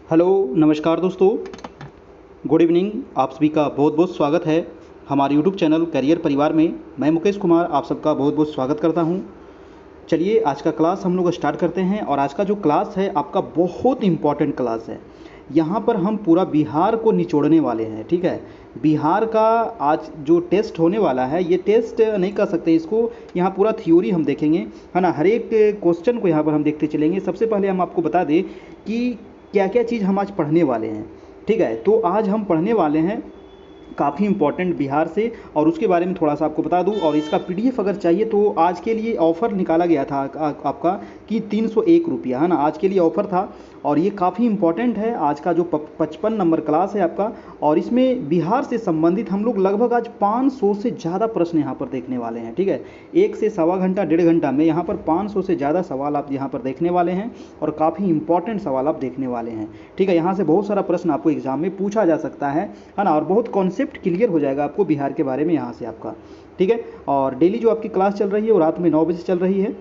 Hello नमस्कार दोस्तों, good evening. आप सभी का बहुत बहुत स्वागत है हमारे यूट्यूब चैनल करियर परिवार में। मैं मुकेश कुमार आप सबका बहुत बहुत स्वागत करता हूं। चलिए आज का क्लास हम लोग स्टार्ट करते हैं। और आज का जो क्लास है आपका बहुत इम्पॉर्टेंट क्लास है। यहाँ पर हम पूरा बिहार को निचोड़ने वाले हैं, ठीक है। बिहार का आज जो टेस्ट होने वाला है, ये टेस्ट नहीं कर सकते इसको, यहाँ पूरा थ्योरी हम देखेंगे, है ना। हर एक क्वेश्चन को यहाँ पर हम देखते चलेंगे। सबसे पहले हम आपको बता दें कि क्या क्या चीज़ हम आज पढ़ने वाले हैं, ठीक है। तो आज हम पढ़ने वाले हैं काफ़ी इंपॉर्टेंट बिहार से, और उसके बारे में थोड़ा सा आपको बता दूं। और इसका पीडीएफ अगर चाहिए तो आज के लिए ऑफ़र निकाला गया था आपका कि 301 रुपया, है ना। आज के लिए ऑफ़र था और ये काफ़ी इंपॉर्टेंट है। आज का जो 55 नंबर क्लास है आपका, और इसमें बिहार से संबंधित हम लोग लगभग आज 500 से ज़्यादा प्रश्न यहाँ पर देखने वाले हैं, ठीक है। 1 से सवा घंटा 1.5 घंटा में यहाँ पर 500 से ज़्यादा सवाल आप यहाँ पर देखने वाले हैं, और काफ़ी इंपॉर्टेंट सवाल आप देखने वाले हैं, ठीक है। यहाँ से बहुत सारा प्रश्न आपको एग्जाम में पूछा जा सकता है ना। और बहुत कॉन्सेप्ट क्लियर हो जाएगा आपको बिहार के बारे में यहाँ से आपका, ठीक है। और डेली जो आपकी क्लास चल रही है वो रात में 9 बजे चल रही है,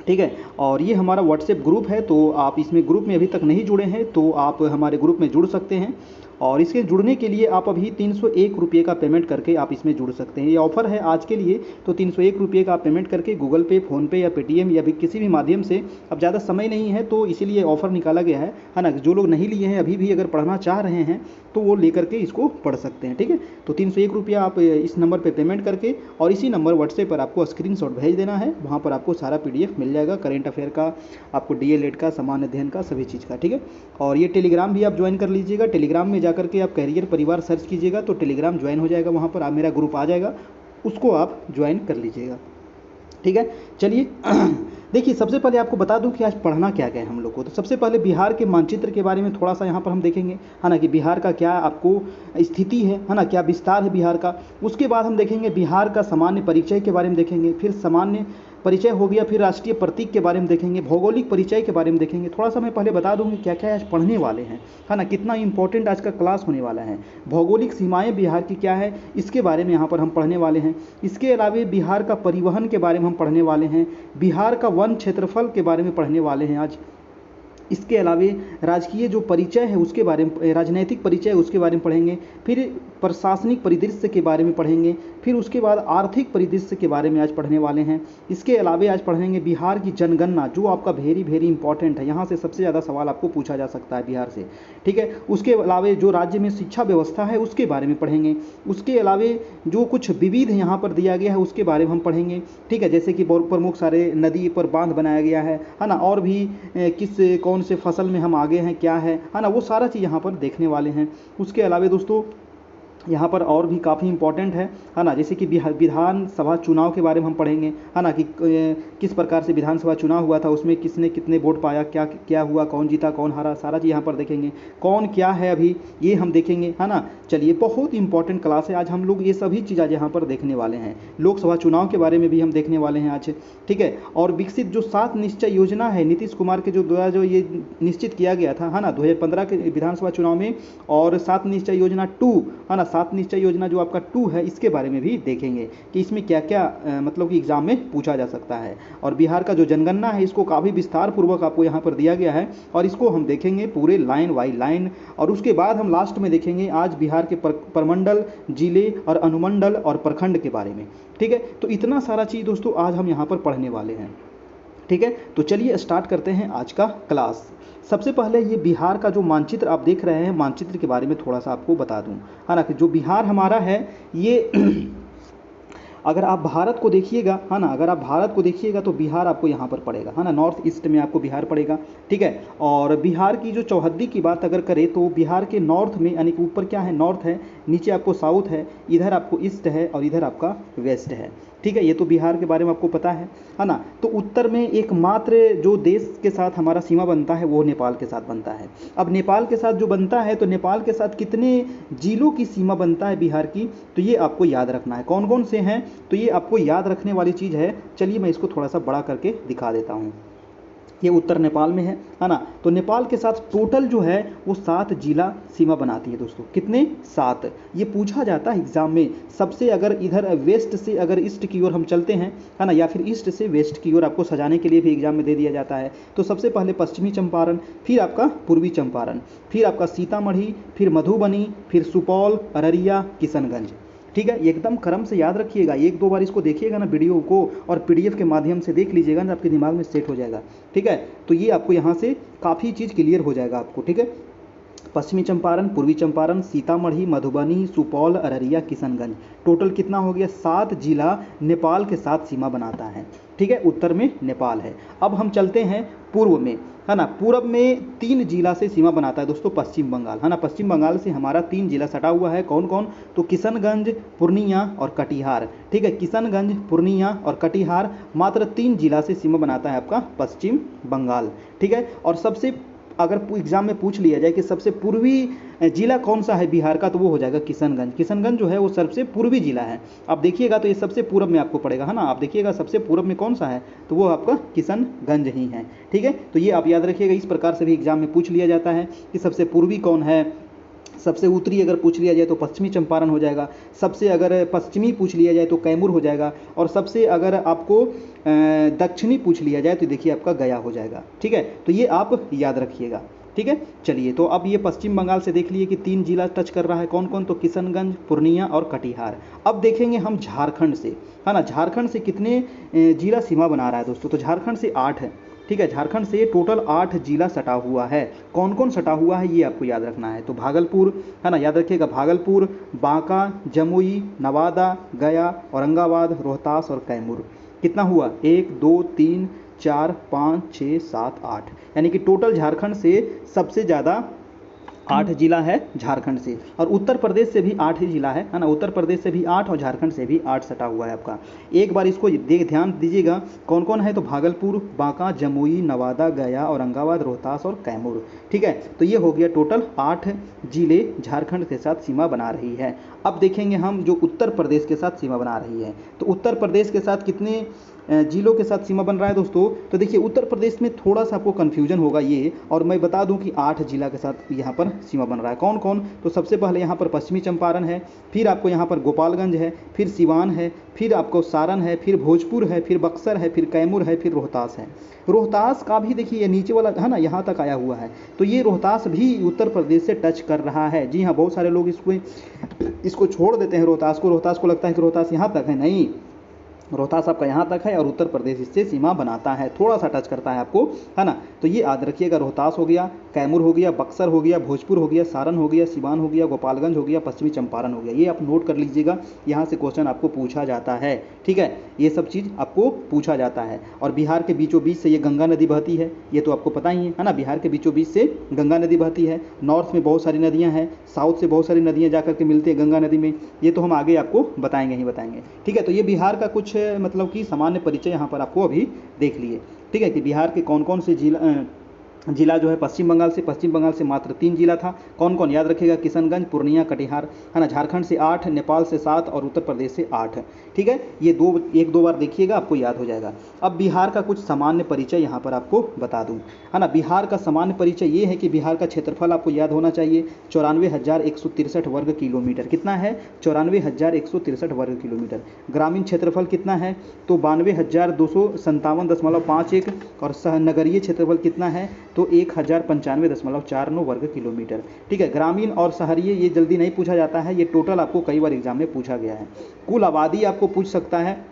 ठीक है। और ये हमारा व्हाट्सएप ग्रुप है, तो आप इसमें ग्रुप में अभी तक नहीं जुड़े हैं तो आप हमारे ग्रुप में जुड़ सकते हैं। और इसके जुड़ने के लिए आप अभी 301 रुपये का पेमेंट करके आप इसमें जुड़ सकते हैं। ये ऑफ़र है आज के लिए, तो 301 रुपये का आप पेमेंट करके गूगल पे, फ़ोनपे या पेटीएम या भी किसी भी माध्यम से, अब ज़्यादा समय नहीं है तो इसीलिए ऑफ़र निकाला गया है ना। जो लोग नहीं लिए हैं अभी भी, अगर पढ़ना चाह रहे हैं तो वो लेकर के इसको पढ़ सकते हैं, ठीक है। तो 301 रुपया आप इस नंबर पर पेमेंट करके, और इसी नंबर व्हाट्सएप पर आपको स्क्रीनशॉट भेज देना है। वहाँ पर आपको सारा पीडीएफ मिल जाएगा, करेंट अफेयर का, आपको डीएलएड का, सामान्य अध्ययन का, सभी चीज़ का, ठीक है। और ये टेलीग्राम भी आप ज्वाइन कर लीजिएगा। टेलीग्राम में जाकर के आप करियर परिवार सर्च कीजिएगा तो टेलीग्राम ज्वाइन हो जाएगा, वहाँ पर आप मेरा ग्रुप आ जाएगा, उसको आप ज्वाइन कर लीजिएगा, ठीक है। चलिए देखिए, सबसे पहले आपको बता दूं कि आज पढ़ना क्या क्या है हम लोग को। तो सबसे पहले बिहार के मानचित्र के बारे में थोड़ा सा यहाँ पर हम देखेंगे, है ना, कि बिहार का क्या आपको स्थिति है ना, क्या विस्तार है बिहार का। उसके बाद हम देखेंगे बिहार का सामान्य परिचय के बारे में देखेंगे, फिर सामान्य परिचय हो गया, फिर राष्ट्रीय प्रतीक के बारे में देखेंगे, भौगोलिक परिचय के बारे में देखेंगे। थोड़ा सा मैं पहले बता दूंगी क्या क्या आज पढ़ने वाले हैं, है ना, कितना इंपॉर्टेंट आज का क्लास होने वाला है। भौगोलिक सीमाएं बिहार की क्या है इसके बारे में यहाँ पर हम पढ़ने वाले हैं। इसके अलावा बिहार का परिवहन के बारे में हम पढ़ने वाले हैं, बिहार का वन क्षेत्रफल के बारे में पढ़ने वाले हैं आज। इसके अलावा राजकीय जो परिचय है उसके बारे में, राजनैतिक परिचय उसके बारे में पढ़ेंगे, फिर प्रशासनिक परिदृश्य के बारे में पढ़ेंगे, फिर उसके बाद आर्थिक परिदृश्य के बारे में आज पढ़ने वाले हैं। इसके अलावा आज पढ़ेंगे बिहार की जनगणना, जो आपका वेरी वेरी इंपॉर्टेंट है। यहाँ से सबसे ज़्यादा सवाल आपको पूछा जा सकता है बिहार से, ठीक है। उसके अलावा जो राज्य में शिक्षा व्यवस्था है उसके बारे में पढ़ेंगे। उसके अलावा जो कुछ विविध यहाँ पर दिया गया है उसके बारे में हम पढ़ेंगे, ठीक है। जैसे कि बहुत प्रमुख सारे नदी पर बांध बनाया गया है ना, और भी किस कौन से फसल में हम आगे हैं, क्या है ना, वो सारा चीज़ यहाँ पर देखने वाले हैं। उसके अलावा दोस्तों यहाँ पर और भी काफ़ी इंपॉर्टेंट है ना, जैसे कि विधानसभा चुनाव के बारे में हम पढ़ेंगे, है ना, कि किस प्रकार से विधानसभा चुनाव हुआ था, उसमें किसने कितने वोट पाया, क्या क्या हुआ, कौन जीता कौन हारा, सारा चीज़ यहाँ पर देखेंगे। कौन क्या है अभी ये हम देखेंगे, है ना। चलिए, बहुत इंपॉर्टेंट क्लास है आज, हम लोग ये सभी चीज़ आज यहाँ पर देखने वाले हैं। लोकसभा चुनाव के बारे में भी हम देखने वाले हैं आज, ठीक है। और विकसित जो 7 निश्चय योजना है नीतीश कुमार के जो द्वारा जो ये निश्चित किया गया था, है ना, 2015 के विधानसभा चुनाव में, और 7 निश्चय योजना 2, है ना, 7 निश्चय योजना जो आपका 2 है, इसके बारे में भी देखेंगे कि इसमें क्या क्या मतलब कि एग्जाम में पूछा जा सकता है। और बिहार का जो जनगणना है इसको काफ़ी विस्तार पूर्वक आपको यहाँ पर दिया गया है, और इसको हम देखेंगे पूरे लाइन बाई लाइन। और उसके बाद हम लास्ट में देखेंगे आज बिहार के प्रमंडल, जिले और अनुमंडल और प्रखंड के बारे में, ठीक है। तो इतना सारा चीज़ दोस्तों आज हम यहाँ पर पढ़ने वाले हैं, ठीक है। तो चलिए स्टार्ट करते हैं आज का क्लास। सबसे पहले ये बिहार का जो मानचित्र आप देख रहे हैं, मानचित्र के बारे में थोड़ा सा आपको बता दूं, है ना, कि जो बिहार हमारा है ये अगर आप भारत को देखिएगा, है ना, अगर आप भारत को देखिएगा तो बिहार आपको यहाँ पर पड़ेगा, है ना, नॉर्थ ईस्ट में आपको बिहार पड़ेगा, ठीक है। और बिहार की जो चौहद्दी की बात अगर करें तो बिहार के नॉर्थ में, यानी कि ऊपर क्या है, नॉर्थ है, नीचे आपको साउथ है, इधर आपको ईस्ट है और इधर आपका वेस्ट है, ठीक है। ये तो बिहार के बारे में आपको पता है ना। तो उत्तर में एकमात्र जो देश के साथ हमारा सीमा बनता है वो नेपाल के साथ बनता है। अब नेपाल के साथ जो बनता है, तो नेपाल के साथ कितने जिलों की सीमा बनता है बिहार की, तो ये आपको याद रखना है। कौन कौन से हैं, तो ये आपको याद रखने वाली चीज़ है। चलिए मैं इसको थोड़ा सा बड़ा करके दिखा देता हूँ। ये उत्तर नेपाल में है ना। तो नेपाल के साथ टोटल जो है वो 7 जिला सीमा बनाती है दोस्तों। कितने? 7। ये पूछा जाता है एग्जाम में। सबसे अगर इधर वेस्ट से अगर ईस्ट की ओर हम चलते हैं, है ना, या फिर ईस्ट से वेस्ट की ओर आपको सजाने के लिए भी एग्जाम में दे दिया जाता है। तो सबसे पहले पश्चिमी चंपारण, फिर आपका पूर्वी चंपारण, फिर आपका सीतामढ़ी, फिर मधुबनी, फिर सुपौल, अररिया, किशनगंज। ठीक है, एकदम क्रम से याद रखिएगा। एक दो बार इसको देखिएगा ना वीडियो को, और पीडीएफ के माध्यम से देख लीजिएगा ना, आपके दिमाग में सेट हो जाएगा। ठीक है, तो ये आपको यहाँ से काफ़ी चीज़ क्लियर हो जाएगा आपको। ठीक है, पश्चिमी चंपारण, पूर्वी चंपारण, सीतामढ़ी, मधुबनी, सुपौल, अररिया, किशनगंज, टोटल कितना हो गया? 7 जिला नेपाल के साथ सीमा बनाता है। ठीक है, उत्तर में नेपाल है। अब हम चलते हैं पूर्व में, है ना। पूर्व में 3 जिला से सीमा बनाता है दोस्तों पश्चिम बंगाल, है ना। पश्चिम बंगाल से हमारा 3 जिला सटा हुआ है। कौन कौन? तो किशनगंज, पूर्णिया और कटिहार। ठीक है, किशनगंज, पूर्णिया और कटिहार, मात्र 3 जिला से सीमा बनाता है आपका पश्चिम बंगाल। ठीक है, और सबसे अगर एग्जाम में पूछ लिया जाए कि सबसे पूर्वी जिला कौन सा है बिहार का, तो वो हो जाएगा किशनगंज। किशनगंज जो है वो सबसे पूर्वी जिला है। आप देखिएगा तो ये सबसे पूर्व में आपको पड़ेगा, है ना। आप देखिएगा सबसे पूर्व में कौन सा है, तो वो आपका किशनगंज ही है। ठीक है, तो ये आप याद रखिएगा। इस प्रकार से भी एग्जाम में पूछ लिया जाता है कि सबसे पूर्वी कौन है। सबसे उत्तरी अगर पूछ लिया जाए तो पश्चिमी चंपारण हो जाएगा। सबसे अगर पश्चिमी पूछ लिया जाए तो कैमूर हो जाएगा। और सबसे अगर आपको दक्षिणी पूछ लिया जाए तो देखिए आपका गया हो जाएगा। ठीक है, तो ये आप याद रखिएगा। ठीक है, चलिए, तो अब ये पश्चिम बंगाल से देख लिए कि 3 जिला टच कर रहा है। कौन कौन? तो किशनगंज, पूर्णिया और कटिहार। अब देखेंगे हम झारखंड से, है ना। झारखंड से कितने जिला सीमा बना रहा है दोस्तों? तो झारखंड से 8 है। ठीक है, झारखंड से टोटल 8 जिला सटा हुआ है। कौन कौन सटा हुआ है ये आपको याद रखना है। तो भागलपुर, है ना, याद रखिएगा, भागलपुर, बांका, जमुई, नवादा, गया, औरंगाबाद, रोहतास और कैमूर। कितना हुआ? 1 2 3 4 5 6 7 8, यानी कि टोटल झारखंड से सबसे ज़्यादा 8 जिला है झारखंड से। और उत्तर प्रदेश से भी 8 ही जिला है ना। उत्तर प्रदेश से भी 8 और झारखंड से भी 8 सटा हुआ है आपका। एक बार इसको ध्यान दीजिएगा कौन कौन है। तो भागलपुर, बांका, जमुई, नवादा, गया, औरंगाबाद, रोहतास और कैमूर। ठीक है, तो ये हो गया टोटल 8 जिले झारखंड के साथ सीमा बना रही है। अब देखेंगे हम जो उत्तर प्रदेश के साथ सीमा बना रही है। तो उत्तर प्रदेश के साथ कितने जिलों के साथ सीमा बन रहा है दोस्तों? तो देखिए उत्तर प्रदेश में थोड़ा सा आपको कन्फ्यूजन होगा ये, और मैं बता दूं कि 8 जिला के साथ यहाँ पर सीमा बन रहा है। कौन कौन? तो सबसे पहले यहाँ पर पश्चिमी चंपारण है, फिर आपको यहाँ पर गोपालगंज है, फिर सिवान है, फिर आपको सारण है, फिर भोजपुर है, फिर बक्सर है, फिर कैमूर है, फिर रोहतास है। रोहतास का भी देखिए ये नीचे वाला है ना, यहाँ तक आया हुआ है। तो ये रोहतास भी उत्तर प्रदेश से टच कर रहा है। जी हाँ, बहुत सारे लोग इसको छोड़ देते हैं रोहतास को। रोहतास को लगता है कि रोहतास यहाँ तक है, नहीं, रोहतास आपका यहाँ तक है और उत्तर प्रदेश इससे सीमा बनाता है, थोड़ा सा टच करता है आपको, है ना। तो ये याद रखिएगा, रोहतास हो गया, कैमूर हो गया, बक्सर हो गया, भोजपुर हो गया, सारण हो गया, सिवान हो गया, गोपालगंज हो गया, पश्चिमी चंपारण हो गया। ये आप नोट कर लीजिएगा, यहाँ से क्वेश्चन आपको पूछा जाता है। ठीक है, ये सब चीज़ आपको पूछा जाता है। और बिहार के बीचों बीच से ये गंगा नदी बहती है, ये तो आपको पता ही है ना। बिहार के बीचों बीच से गंगा नदी बहती है। नॉर्थ में बहुत सारी नदियाँ हैं, साउथ से बहुत सारी नदियाँ जा करके मिलती है गंगा नदी में। ये तो हम आगे आपको बताएंगे ही बताएंगे। ठीक है, तो ये बिहार का कुछ मतलब कि सामान्य परिचय यहाँ पर आपको अभी देख लिए। ठीक है, कि बिहार के कौन कौन से जिला जो है पश्चिम बंगाल से मात्र 3 जिला था। कौन कौन? याद रखिएगा, किशनगंज, पूर्णिया, कटिहार, है ना। झारखंड से 8, नेपाल से 7 और उत्तर प्रदेश से 8। ठीक है, ये एक दो बार देखिएगा, आपको याद हो जाएगा। अब बिहार का कुछ सामान्य परिचय यहाँ पर आपको बता दूँ, है ना। बिहार का सामान्य परिचय ये है कि बिहार का क्षेत्रफल आपको याद होना चाहिए 94,163 वर्ग किलोमीटर। कितना है? 94,163 वर्ग किलोमीटर। ग्रामीण क्षेत्रफल कितना है? तो 92,257.51। और नगरीय क्षेत्रफल कितना है? तो 1095.49 वर्ग किलोमीटर। ठीक है, ग्रामीण और शहरीय ये जल्दी नहीं पूछा जाता है, ये टोटल आपको कई बार एग्जाम में पूछा गया है। कुल आबादी आपको पूछ सकता है,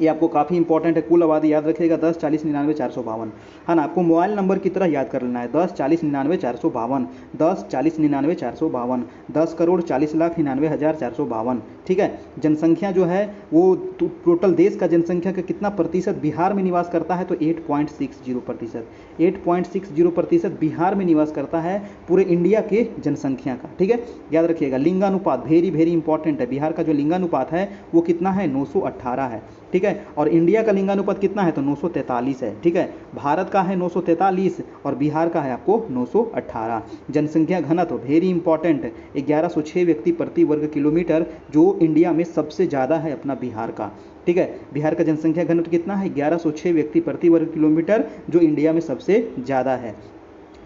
ये आपको काफ़ी इंपॉर्टेंट है। कुल आबादी याद रखिएगा 10 40 99 452, है ना। आपको मोबाइल नंबर की तरह याद कर लेना है, 10 40 99 452, 10 40 99 452, 10 करोड़ 40 लाख 99,452। ठीक है, जनसंख्या जो है वो टोटल देश का जनसंख्या का कितना प्रतिशत बिहार में निवास करता है? तो 8.60%। 8.60% बिहार में निवास करता है पूरे इंडिया के जनसंख्या का। ठीक है, याद रखिएगा। लिंगानुपात वेरी वेरी इंपॉर्टेंट है। बिहार का जो लिंगानुपात है वो कितना है? 918 है। ठीक है, और इंडिया का लिंगानुपात कितना है? तो 943 है। ठीक है, भारत का है 943 और बिहार का है आपको 918। जनसंख्या घनत्व वेरी इंपॉर्टेंट, 1106 व्यक्ति प्रति वर्ग किलोमीटर, जो वो इंडिया में सबसे ज़्यादा है अपना बिहार का। ठीक है, बिहार का जनसंख्या घनत्व कितना है? 1106 व्यक्ति प्रति वर्ग किलोमीटर, जो इंडिया में सबसे ज़्यादा है।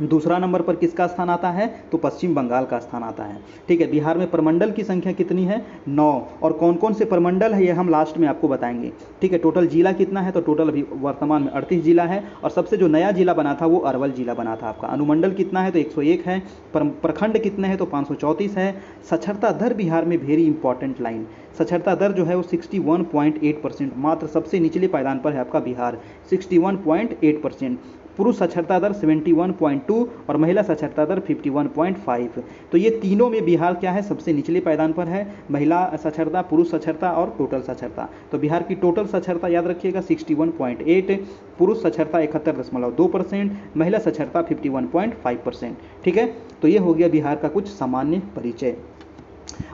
दूसरा नंबर पर किसका स्थान आता है? तो पश्चिम बंगाल का स्थान आता है। ठीक है, बिहार में प्रमंडल की संख्या कितनी है? 9। और कौन कौन से प्रमंडल है ये हम लास्ट में आपको बताएंगे। ठीक है, टोटल जिला कितना है? तो टोटल अभी वर्तमान में 38 जिला है, और सबसे जो नया जिला बना था वो अरवल जिला बना था आपका। अनुमंडल कितना है? तो 101 है। प्रखंड कितने हैं? तो 534 है। साक्षरता दर बिहार में वेरी इंपॉर्टेंट लाइन, साक्षरता दर जो है वो 61.8%, मात्र सबसे निचले पायदान पर है आपका बिहार, 61.8%। पुरुष साक्षरता दर 71.2 और महिला साक्षरता दर 51.5। तो ये तीनों में बिहार क्या है? सबसे निचले पायदान पर है, महिला साक्षरता, पुरुष साक्षरता और टोटल साक्षरता। तो बिहार की टोटल साक्षरता याद रखिएगा 61.8, पुरुष साक्षरता 71.2%, महिला साक्षरता 51.5%। ठीक है, तो ये हो गया बिहार का कुछ सामान्य परिचय।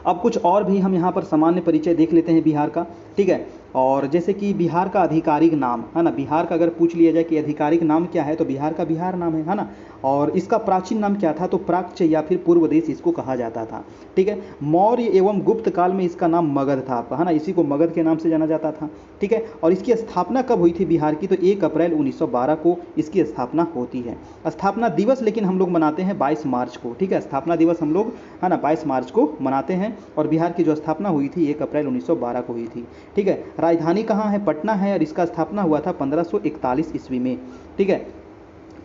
अब कुछ और भी हम यहाँ पर सामान्य परिचय देख लेते हैं बिहार का। ठीक है, और जैसे कि बिहार का आधिकारिक नाम है ना, बिहार का अगर पूछ लिया जाए कि आधिकारिक नाम क्या है, तो बिहार का बिहार नाम है ना। और इसका प्राचीन नाम क्या था? तो प्राच्य या फिर पूर्व देश इसको कहा जाता था। ठीक है, मौर्य एवं गुप्त काल में इसका नाम मगध था आपका, है ना, इसी को मगध के नाम से जाना जाता था। ठीक है, और इसकी स्थापना कब हुई थी बिहार की? तो 1 अप्रैल 1912 को इसकी स्थापना होती है। स्थापना दिवस लेकिन हम लोग मनाते हैं 22 मार्च को। ठीक है, स्थापना दिवस हम लोग, है ना, 22 मार्च को मनाते हैं। और बिहार की जो स्थापना हुई थी 1 अप्रैल 1912 को हुई थी। ठीक है, राजधानी कहाँ है? पटना है, और इसका स्थापना हुआ था 1541 ईस्वी में। ठीक है,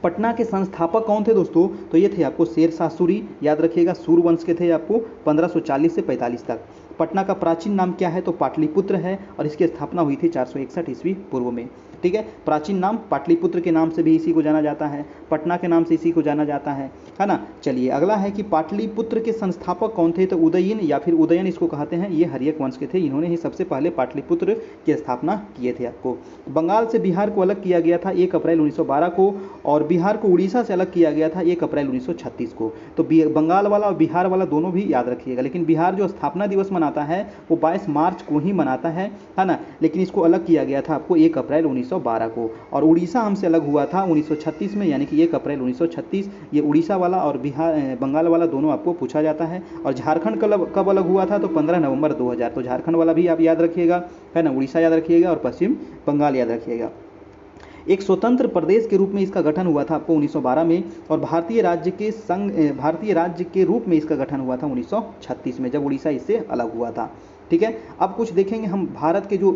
पटना के संस्थापक कौन थे दोस्तों? तो ये थे आपको शेरशाह सूरी, याद रखिएगा, सूर्य वंश के थे आपको, 1540 से 45 तक। पटना का प्राचीन नाम क्या है? तो पाटलिपुत्र है, और इसकी स्थापना हुई थी 461 ईस्वी पूर्व में। ठीक है, प्राचीन नाम पाटलिपुत्र के नाम से भी इसी को जाना जाता है, पटना के नाम से इसी को जाना जाता है ना। चलिए अगला है कि पाटलिपुत्र के संस्थापक कौन थे? तो उदयन या फिर उदयन इसको कहते हैं, ये हर्यक वंश के थे, इन्होंने ही सबसे पहले पाटलिपुत्र की स्थापना किए थे आपको। बंगाल से बिहार को अलग किया गया था 1 अप्रैल 1912 को, और बिहार को उड़ीसा से अलग किया गया था 1 अप्रैल 1936 को। तो बंगाल वाला और बिहार वाला दोनों भी याद रखिएगा, लेकिन बिहार जो स्थापना दिवस मनाता है वो 22 मार्च को ही मनाता है ना, लेकिन इसको अलग किया गया था आपको 1 अप्रैल 1912 को। और उड़ीसा हमसे अलग हुआ था 1936 में, यानी कि 1 अप्रैल 1936। ये उड़ीसा वाला और बिहार बंगाल वाला दोनों आपको पूछा जाता है। और झारखंड कब अलग हुआ था? तो 15 नवंबर 2000। तो झारखंड वाला भी आप याद रखिएगा, है ना, उड़ीसा याद रखिएगा और पश्चिम बंगाल याद रखिएगा। एक स्वतंत्र प्रदेश के रूप में इसका गठन हुआ था आपको 1912 में, और भारतीय राज्य के रूप में इसका गठन हुआ था 1936 में, जब उड़ीसा इससे अलग हुआ था। ठीक है, अब कुछ देखेंगे हम भारत के जो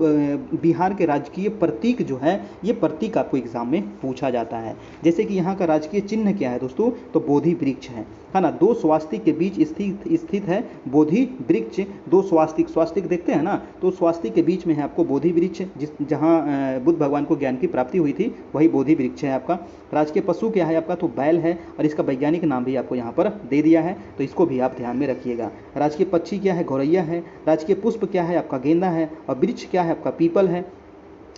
बिहार के राजकीय प्रतीक जो है, ये प्रतीक आपको एग्जाम में पूछा जाता है। जैसे कि यहाँ का राजकीय चिन्ह क्या है दोस्तों? तो बोधि वृक्ष है ना, 2 स्वास्तिक के बीच स्थित है बोधि वृक्ष। 2 स्वास्तिक देखते हैं ना, तो स्वास्तिक के बीच में है आपको बोधि वृक्ष, जहाँ बुद्ध भगवान को ज्ञान की प्राप्ति हुई थी, वही बोधि वृक्ष है आपका। राजकीय पशु क्या है आपका? तो बैल है, और इसका वैज्ञानिक नाम भी आपको यहाँ पर दे दिया है, तो इसको भी आप ध्यान में रखिएगा। राजकीय पक्षी क्या है? गौरैया है। राजकीय पुष्प क्या है आपका? गेंदा है। और वृक्ष क्या है आपका? पीपल है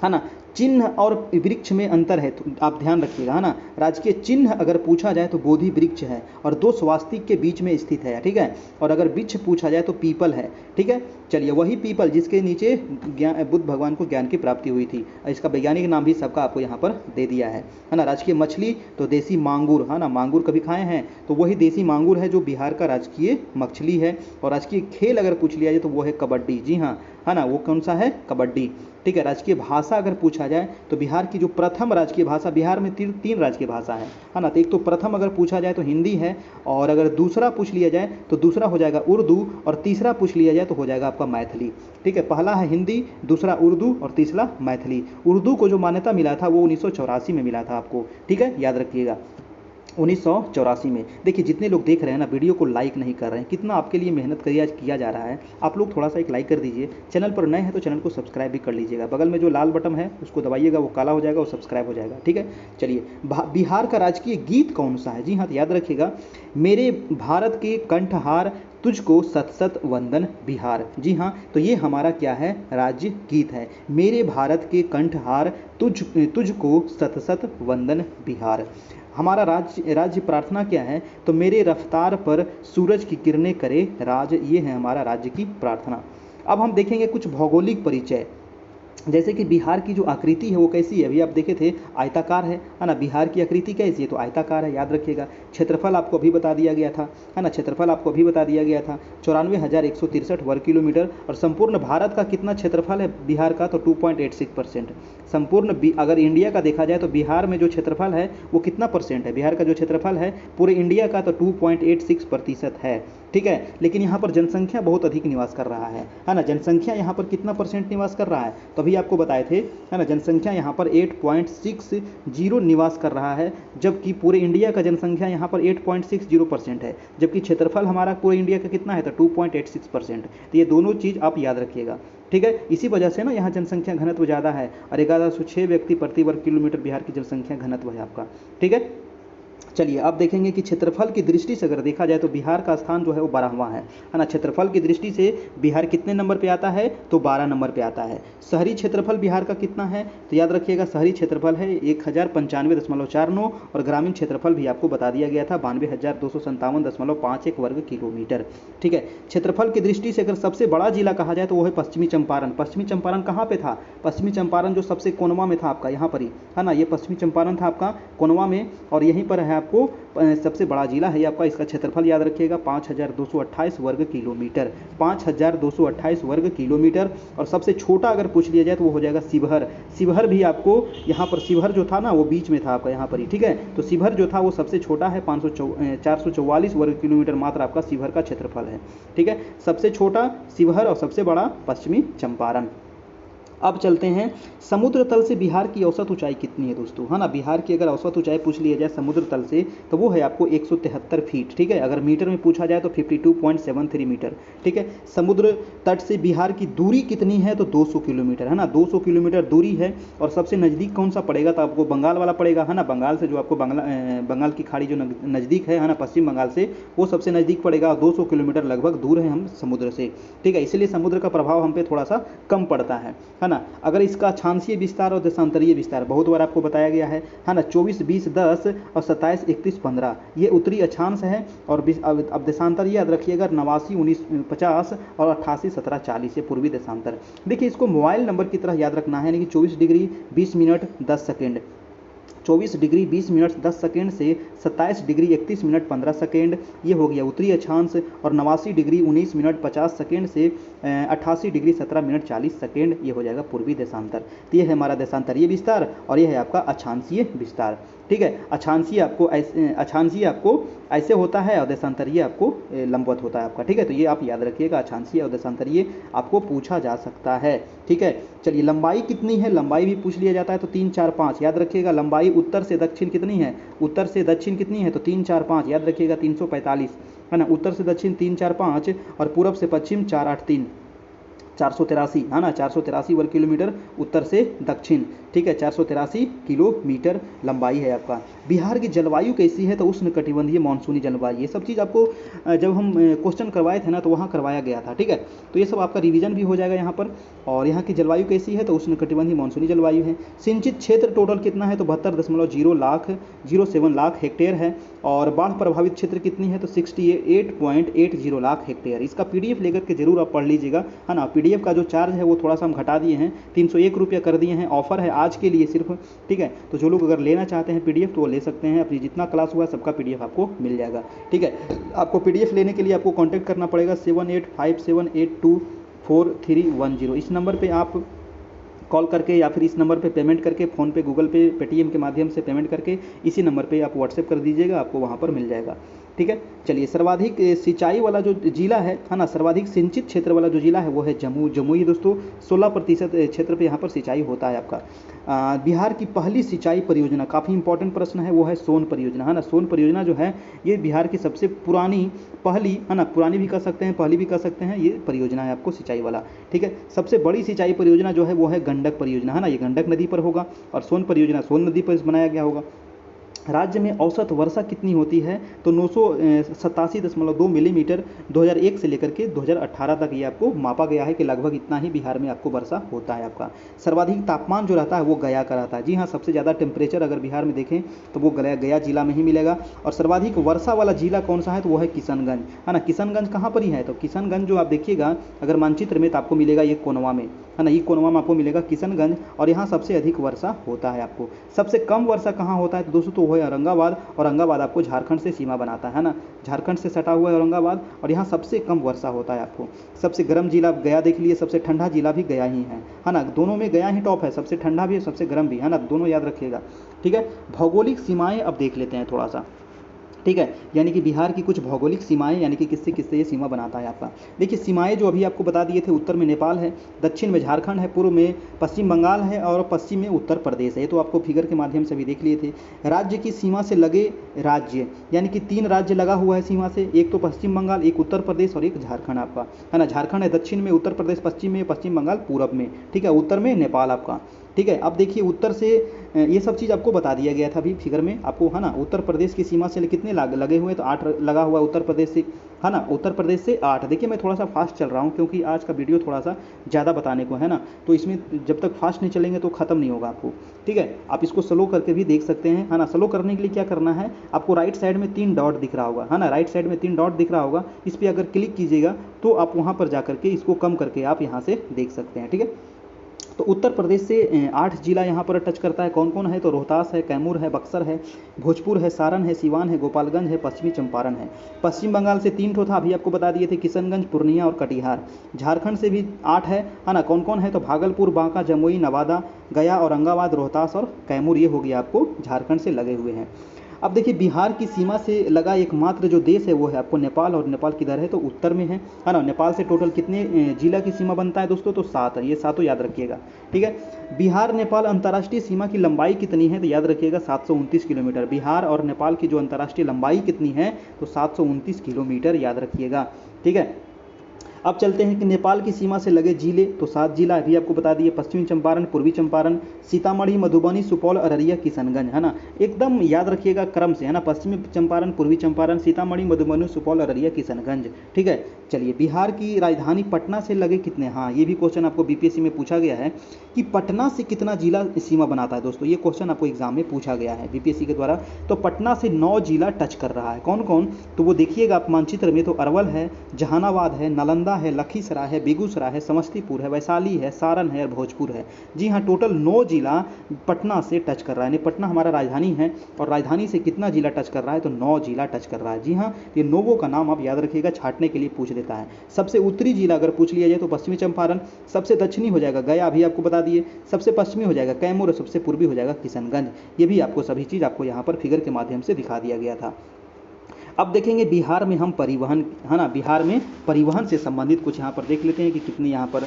ना। चिन्ह और वृक्ष में अंतर है, तो आप ध्यान रखिएगा, है ना। राजकीय चिन्ह अगर पूछा जाए तो बोधि वृक्ष है, और 2 स्वास्तिक के बीच में स्थित है। ठीक है, और अगर वृक्ष पूछा जाए तो पीपल है। ठीक है, चलिए वही पीपल जिसके नीचे बुद्ध भगवान को ज्ञान की प्राप्ति हुई थी, इसका वैज्ञानिक नाम भी सबका आपको यहाँ पर दे दिया है ना। राजकीय मछली तो देसी मांगुर, है ना, मांगुर कभी खाए हैं? तो वही देसी मांगुर है जो बिहार का राजकीय मछली है। और राजकीय खेल अगर पूछ लिया जाए तो वो है कबड्डी, जी हाँ, है ना, वो कौन सा है? कबड्डी। ठीक है, राजकीय भाषा अगर पूछा जाए तो बिहार की जो प्रथम राजकीय भाषा, बिहार में 3 राजकीय भाषा है ना। तो एक तो प्रथम अगर पूछा जाए तो हिंदी है, और अगर दूसरा पूछ लिया जाए तो दूसरा हो जाएगा उर्दू, और तीसरा पूछ लिया जाए तो हो जाएगा आपका मैथिली। ठीक है, पहला है हिंदी, दूसरा उर्दू और तीसरा मैथिली। उर्दू को जो मान्यता मिला था वो 1984 में मिला था आपको। ठीक है, याद रखिएगा 1984 में। देखिए जितने लोग देख रहे हैं ना, वीडियो को लाइक नहीं कर रहे हैं, कितना आपके लिए मेहनत किया जा रहा है। आप लोग थोड़ा सा एक लाइक कर दीजिए, चैनल पर नए हैं तो चैनल को सब्सक्राइब भी कर लीजिएगा, बगल में जो लाल बटन है उसको दबाइएगा, वो काला हो जाएगा, वो सब्सक्राइब हो जाएगा। ठीक है, चलिए बिहार का राजकीय गीत कौन सा है? जी हाँ, तो याद रखिएगा, मेरे भारत के कंठहार तुझको सत सत वंदन बिहार। जी हाँ, तो ये हमारा क्या है? राज्य गीत है, मेरे भारत के कंठहार तुझको सत सत वंदन बिहार। हमारा राज्य प्रार्थना क्या है? तो मेरे रफ्तार पर सूरज की किरणें करे राज, ये है हमारा राज्य की प्रार्थना। अब हम देखेंगे कुछ भौगोलिक परिचय। जैसे कि बिहार की जो आकृति है वो कैसी है, अभी आप देखे थे आयताकार है ना। बिहार की आकृति कैसी है, तो आयताकार है, याद रखिएगा। क्षेत्रफल आपको अभी बता दिया गया था, है ना, क्षेत्रफल आपको अभी बता दिया गया था 94,163 वर्ग किलोमीटर। और संपूर्ण भारत का कितना क्षेत्रफल है बिहार का, तो 2.86%। संपूर्ण अगर इंडिया का देखा जाए तो बिहार में जो क्षेत्रफल है वो कितना परसेंट है, बिहार का जो क्षेत्रफल है पूरे इंडिया का तो 2.86% है, ठीक है। लेकिन यहाँ पर जनसंख्या बहुत अधिक निवास कर रहा है ना। जनसंख्या यहाँ पर कितना परसेंट निवास कर रहा है, तो अभी आपको बताए थे, है ना, जनसंख्या यहाँ पर 8.60 निवास कर रहा है, जबकि पूरे इंडिया का जनसंख्या यहाँ पर 8.60% है, जबकि क्षेत्रफल हमारा पूरे इंडिया का कितना है, तो 2.86%। तो ये दोनों चीज़ आप याद रखिएगा, ठीक है। इसी वजह से ना यहाँ जनसंख्या घनत्व ज़्यादा है, और 1106 व्यक्ति प्रति वर्ग किलोमीटर बिहार की जनसंख्या घनत्व है आपका, ठीक है। चलिए अब देखेंगे कि क्षेत्रफल की दृष्टि से अगर देखा जाए तो बिहार का स्थान जो है वो 12वां है ना। क्षेत्रफल की दृष्टि से बिहार कितने नंबर पे आता है, तो 12 नंबर पे आता है। शहरी क्षेत्रफल बिहार का कितना है, तो याद रखिएगा शहरी क्षेत्रफल है 1095.49, और ग्रामीण क्षेत्रफल भी आपको बता दिया गया था 92,257.51 वर्ग किलोमीटर, ठीक है। क्षेत्रफल की दृष्टि से अगर सबसे बड़ा जिला कहा जाए तो वो है पश्चिमी चंपारण। पश्चिमी चंपारण कहाँ पे था, पश्चिमी चंपारण जो सबसे कोनवा में था आपका, यहाँ पर ही है ना, ये पश्चिमी चंपारण था आपका कोनवा में, और यहीं पर है आपको सबसे बड़ा जिला है आपका। इसका क्षेत्रफल याद रखिएगा 5,228 वर्ग किलोमीटर, 5,228 वर्ग किलोमीटर। और सबसे छोटा अगर पूछ लिया जाए तो वो हो जाएगा शिवहर। शिवहर भी आपको यहाँ पर, शिवहर जो था ना वो बीच में था आपका यहाँ पर ही, ठीक है। तो शिवहर जो था वो सबसे छोटा है, 444 वर्ग किलोमीटर मात्र आपका शिवहर का क्षेत्रफल है, ठीक है। सबसे छोटा शिवहर और सबसे बड़ा पश्चिमी चंपारण। अब चलते हैं समुद्र तल से बिहार की औसत ऊंचाई कितनी है दोस्तों, है ना। बिहार की अगर औसत ऊंचाई पूछ लिया जाए समुद्र तल से तो वो है आपको 173 फीट, ठीक है। अगर मीटर में पूछा जाए तो 52.73 मीटर, ठीक है। समुद्र तट से बिहार की दूरी कितनी है, तो 200 किलोमीटर, है ना, 200 किलोमीटर दूरी है। और सबसे नज़दीक कौन सा पड़ेगा, तो आपको बंगाल वाला पड़ेगा, है ना। बंगाल से जो आपको बंगाल की खाड़ी जो नज़दीक है ना, पश्चिम बंगाल से, वो सबसे नज़दीक पड़ेगा। 200 किलोमीटर लगभग दूर है हम समुद्र से, ठीक है। इसलिए समुद्र का प्रभाव हम पे थोड़ा सा कम पड़ता है ना। अगर इसका अक्षांशीय विस्तार और देशांतरीय विस्तार बहुत बार आपको बताया गया है ना, 24, 20, 10 और 27, 31, 15 ये उत्तरी अक्षांश है। और अब देशांतरीय याद रखिएगा 89, 19, 50 और 88, 17, 40 ये पूर्वी देशांतर। देखिए इसको मोबाइल नंबर की तरह याद रखना है, यानी कि 24 degree 20 minute 10 second, 24 degree 20 minute 10 second से 27 डिग्री 31 मिनट 15 सेकेंड ये हो गया उत्तरी अक्षांश। और 89 डिग्री 19 मिनट 50 सेकेंड से 88 डिग्री 17 मिनट 40 सेकेंड ये हो जाएगा पूर्वी देशांतर। तो ये है हमारा देशांतरीय विस्तार और ये है आपका अक्षांशीय विस्तार, ठीक है। अक्षांशीय आपको ऐसे होता है और देशांतरीय आपको लंबवत होता है आपका, ठीक है। तो ये आप याद रखिएगा, अक्षांशीय और देशांतरीय आपको पूछा जा सकता है, ठीक है। चलिए लंबाई कितनी है, लंबाई भी पूछ लिया जाता है, तो 3, 4, 5 याद रखिएगा। लंबाई उत्तर से दक्षिण कितनी है, उत्तर से दक्षिण कितनी है, तो 3, 4, 5 याद रखिएगा, 345 है ना। उत्तर से दक्षिण 3, 4, 5 और पूरब से पश्चिम 4, 8, 3 483 है ना, 483 वर्ग किलोमीटर उत्तर से दक्षिण, ठीक है। 483 किलोमीटर लंबाई है आपका। बिहार की जलवायु कैसी है, तो उष्णकटिबंधीय मानसूनी जलवायु, ये सब चीज़ आपको जब हम क्वेश्चन करवाए थे ना तो वहाँ करवाया गया था, ठीक है। तो ये सब आपका रिवीजन भी हो जाएगा यहाँ पर। और यहाँ की जलवायु कैसी है, तो उष्णकटिबंधीय मानसूनी जलवायु है। सिंचित क्षेत्र टोटल कितना है, तो 72.07 लाख हेक्टेयर है। और बाढ़ प्रभावित क्षेत्र कितनी है, तो 68.80 लाख हेक्टेयर। इसका PDF लेकर के जरूर आप पढ़ लीजिएगा, है ना। PDF का जो चार्ज है वो थोड़ा सा हम घटा दिए हैं, 301 रुपये कर दिए हैं, ऑफर है आज के लिए सिर्फ, ठीक है। तो जो लोग अगर लेना चाहते हैं PDF तो वो ले सकते हैं, अपनी जितना क्लास हुआ है सबका PDF आपको मिल जाएगा, ठीक है। आपको PDF लेने के लिए आपको कॉन्टैक्ट करना पड़ेगा 7857824310। इस नंबर पर आप कॉल करके या फिर इस नंबर पे पेमेंट करके, फ़ोन पे, गूगल पे, पेटीएम के माध्यम से पेमेंट करके इसी नंबर पे आप व्हाट्सएप कर दीजिएगा, आपको वहाँ पर मिल जाएगा, ठीक है। चलिए सर्वाधिक सिंचाई वाला जो जिला है ना, सर्वाधिक सिंचित क्षेत्र वाला जो जिला है वो है जमुई दोस्तों। 16% क्षेत्र पे यहाँ पर सिंचाई होता है आपका। बिहार की पहली सिंचाई परियोजना, काफ़ी इंपॉर्टेंट प्रश्न है, वो है सोन परियोजना, है ना। सोन परियोजना जो है ये बिहार की सबसे पुरानी, पहली, है ना, पुरानी भी कर सकते हैं, पहली भी कर सकते हैं, ये परियोजना है आपको सिंचाई वाला, ठीक है। सबसे बड़ी सिंचाई परियोजना जो है वो है गंडक परियोजना, है ना, ये गंडक नदी पर होगा। और सोन परियोजना सोन नदी पर बनाया गया होगा। राज्य में औसत वर्षा कितनी होती है, तो 987.2 मिलीमीटर 2001 से लेकर के 2018 तक ये आपको मापा गया है कि लगभग इतना ही बिहार में आपको वर्षा होता है आपका। सर्वाधिक तापमान जो रहता है वो गया का रहता है। जी हाँ, सबसे ज़्यादा टेम्परेचर अगर बिहार में देखें तो वो गया जिला में ही मिलेगा। और सर्वाधिक वर्षा वाला जिला कौन सा है, तो वो है किशनगंज, है ना। किशनगंज कहाँ पर ही है, तो किशनगंज जो आप देखिएगा अगर मानचित्र में, तो आपको मिलेगा ये कोनवा में, है ना। ये कोनवा में आपको मिलेगा किशनगंज, और यहाँ सबसे अधिक वर्षा होता है आपको। सबसे कम वर्षा कहाँ होता है, तो दोस्तों तो वो है औरंगाबाद। औरंगाबाद आपको झारखंड से सीमा बनाता है ना, झारखंड से सटा हुआ है औरंगाबाद, और यहाँ सबसे कम वर्षा होता है आपको। सबसे गर्म जिला गया देख लिए, सबसे ठंडा जिला भी गया ही है ना। दोनों में गया ही टॉप है, सबसे ठंडा भी है सबसे गर्म भी, है ना, दोनों याद रखिएगा। ठीक है, भौगोलिक सीमाएं अब देख लेते हैं थोड़ा सा। ठीक है, यानी कि बिहार की कुछ भौगोलिक सीमाएं, यानी कि किससे किससे ये सीमा बनाता है आपका। देखिए सीमाएं जो अभी आपको बता दिए थे, उत्तर में नेपाल है, दक्षिण में झारखंड है, पूर्व में पश्चिम बंगाल है, और पश्चिम में उत्तर प्रदेश है। ये तो आपको फिगर के माध्यम से भी देख लिए थे। राज्य की सीमा से लगे राज्य, यानी कि 3 राज्य लगा हुआ है सीमा से, एक तो पश्चिम बंगाल, एक उत्तर प्रदेश और एक झारखंड आपका, है ना। झारखंड है दक्षिण में, उत्तर प्रदेश पश्चिम में, पश्चिम बंगाल पूरब में, ठीक है, उत्तर में नेपाल आपका। ठीक है, अब देखिए उत्तर से ये सब चीज़ आपको बता दिया गया था अभी फिगर में आपको, है ना। उत्तर प्रदेश की सीमा से कितने लगे हुए हैं, तो 8 लगा हुआ है उत्तर प्रदेश से, है ना। उत्तर प्रदेश से 8। देखिए मैं थोड़ा सा फास्ट चल रहा हूँ क्योंकि आज का वीडियो थोड़ा सा ज़्यादा बताने को है ना, तो इसमें जब तक फास्ट नहीं चलेंगे तो ख़त्म नहीं होगा आपको। ठीक है, आप इसको स्लो करके भी देख सकते हैं, है ना। स्लो करने के लिए क्या करना है, आपको राइट साइड में 3 डॉट दिख रहा होगा, है ना। राइट साइड में 3 डॉट दिख रहा होगा, इस पर अगर क्लिक कीजिएगा तो आप वहाँ पर जा करके इसको कम करके आप यहाँ से देख सकते हैं। ठीक है, तो उत्तर प्रदेश से 8 जिला यहाँ पर टच करता है। कौन कौन है, तो रोहतास है, कैमूर है, बक्सर है, भोजपुर है, सारण है, सिवान है, गोपालगंज है, पश्चिमी चंपारण है। पश्चिम बंगाल से 3 ठो था, अभी आपको बता दिए थे, किशनगंज, पूर्णिया और कटिहार। झारखंड से भी 8 है ना। कौन कौन है, तो भागलपुर, बांका, जमुई, नवादा, गया, औरंगाबाद, रोहतास और कैमूर, ये हो गया आपको झारखंड से लगे हुए हैं। अब देखिए बिहार की सीमा से लगा एकमात्र जो देश है वो है आपको नेपाल, और नेपाल किधर है, तो उत्तर में है ना। नेपाल से टोटल कितने जिला की सीमा बनता है दोस्तों, तो 7 है, ये 7 याद रखिएगा। ठीक है, बिहार नेपाल अंतर्राष्ट्रीय सीमा की लंबाई कितनी है, तो याद रखिएगा 729 किलोमीटर। बिहार और नेपाल की जो अंतर्राष्ट्रीय लंबाई कितनी है, तो 729 किलोमीटर याद रखिएगा। ठीक है, अब चलते हैं कि नेपाल की सीमा से लगे जिले, तो 7 जिला अभी आपको बता दिए, पश्चिमी चंपारण, पूर्वी चंपारण, सीतामढ़ी, मधुबनी, सुपौल, अररिया, किशनगंज, है ना। एकदम याद रखिएगा क्रम से, है ना। पश्चिमी चंपारण, पूर्वी चंपारण, सीतामढ़ी, मधुबनी, सुपौल, अररिया, किशनगंज। ठीक है, चलिए बिहार की राजधानी पटना से लगे कितने, हाँ ये भी क्वेश्चन आपको बीपीएससी में पूछा गया है कि पटना से कितना जिला सीमा बनाता है दोस्तों, ये क्वेश्चन आपको एग्जाम में पूछा गया है बीपीएससी के द्वारा। तो पटना से 9 जिला टच कर रहा है। कौन कौन, तो वो देखिएगा आप मानचित्र में, तो अरवल है, जहानाबाद है, नालंदा है, लखीसराय है, बेगूसराय है, समस्तीपुर है, वैशाली है, सारण है और भोजपुर है। जी हाँ, टोटल 9 जिला पटना से टच कर रहा है। पटना हमारा राजधानी है, और राजधानी से कितना जिला टच कर रहा है, तो 9 जिला टच कर रहा है। जी हाँ, ये नोवों का नाम आप याद रखिएगा, छांटने के लिए पूछ लेता है। सबसे उत्तरी जिला अगर पूछ लिया जाए तो पश्चिमी चंपारण, सबसे दक्षिणी हो जाएगा गया, अभी आपको बता दिए, सबसे पश्चिमी हो जाएगा कैमूर, और सबसे पूर्वी हो जाएगा किशनगंज। ये भी आपको सभी चीज़ आपको यहाँ पर फिगर के माध्यम से दिखा दिया गया था। अब देखेंगे बिहार में हम परिवहन, है ना, बिहार में परिवहन से संबंधित कुछ यहाँ पर देख लेते हैं कि कितने यहाँ पर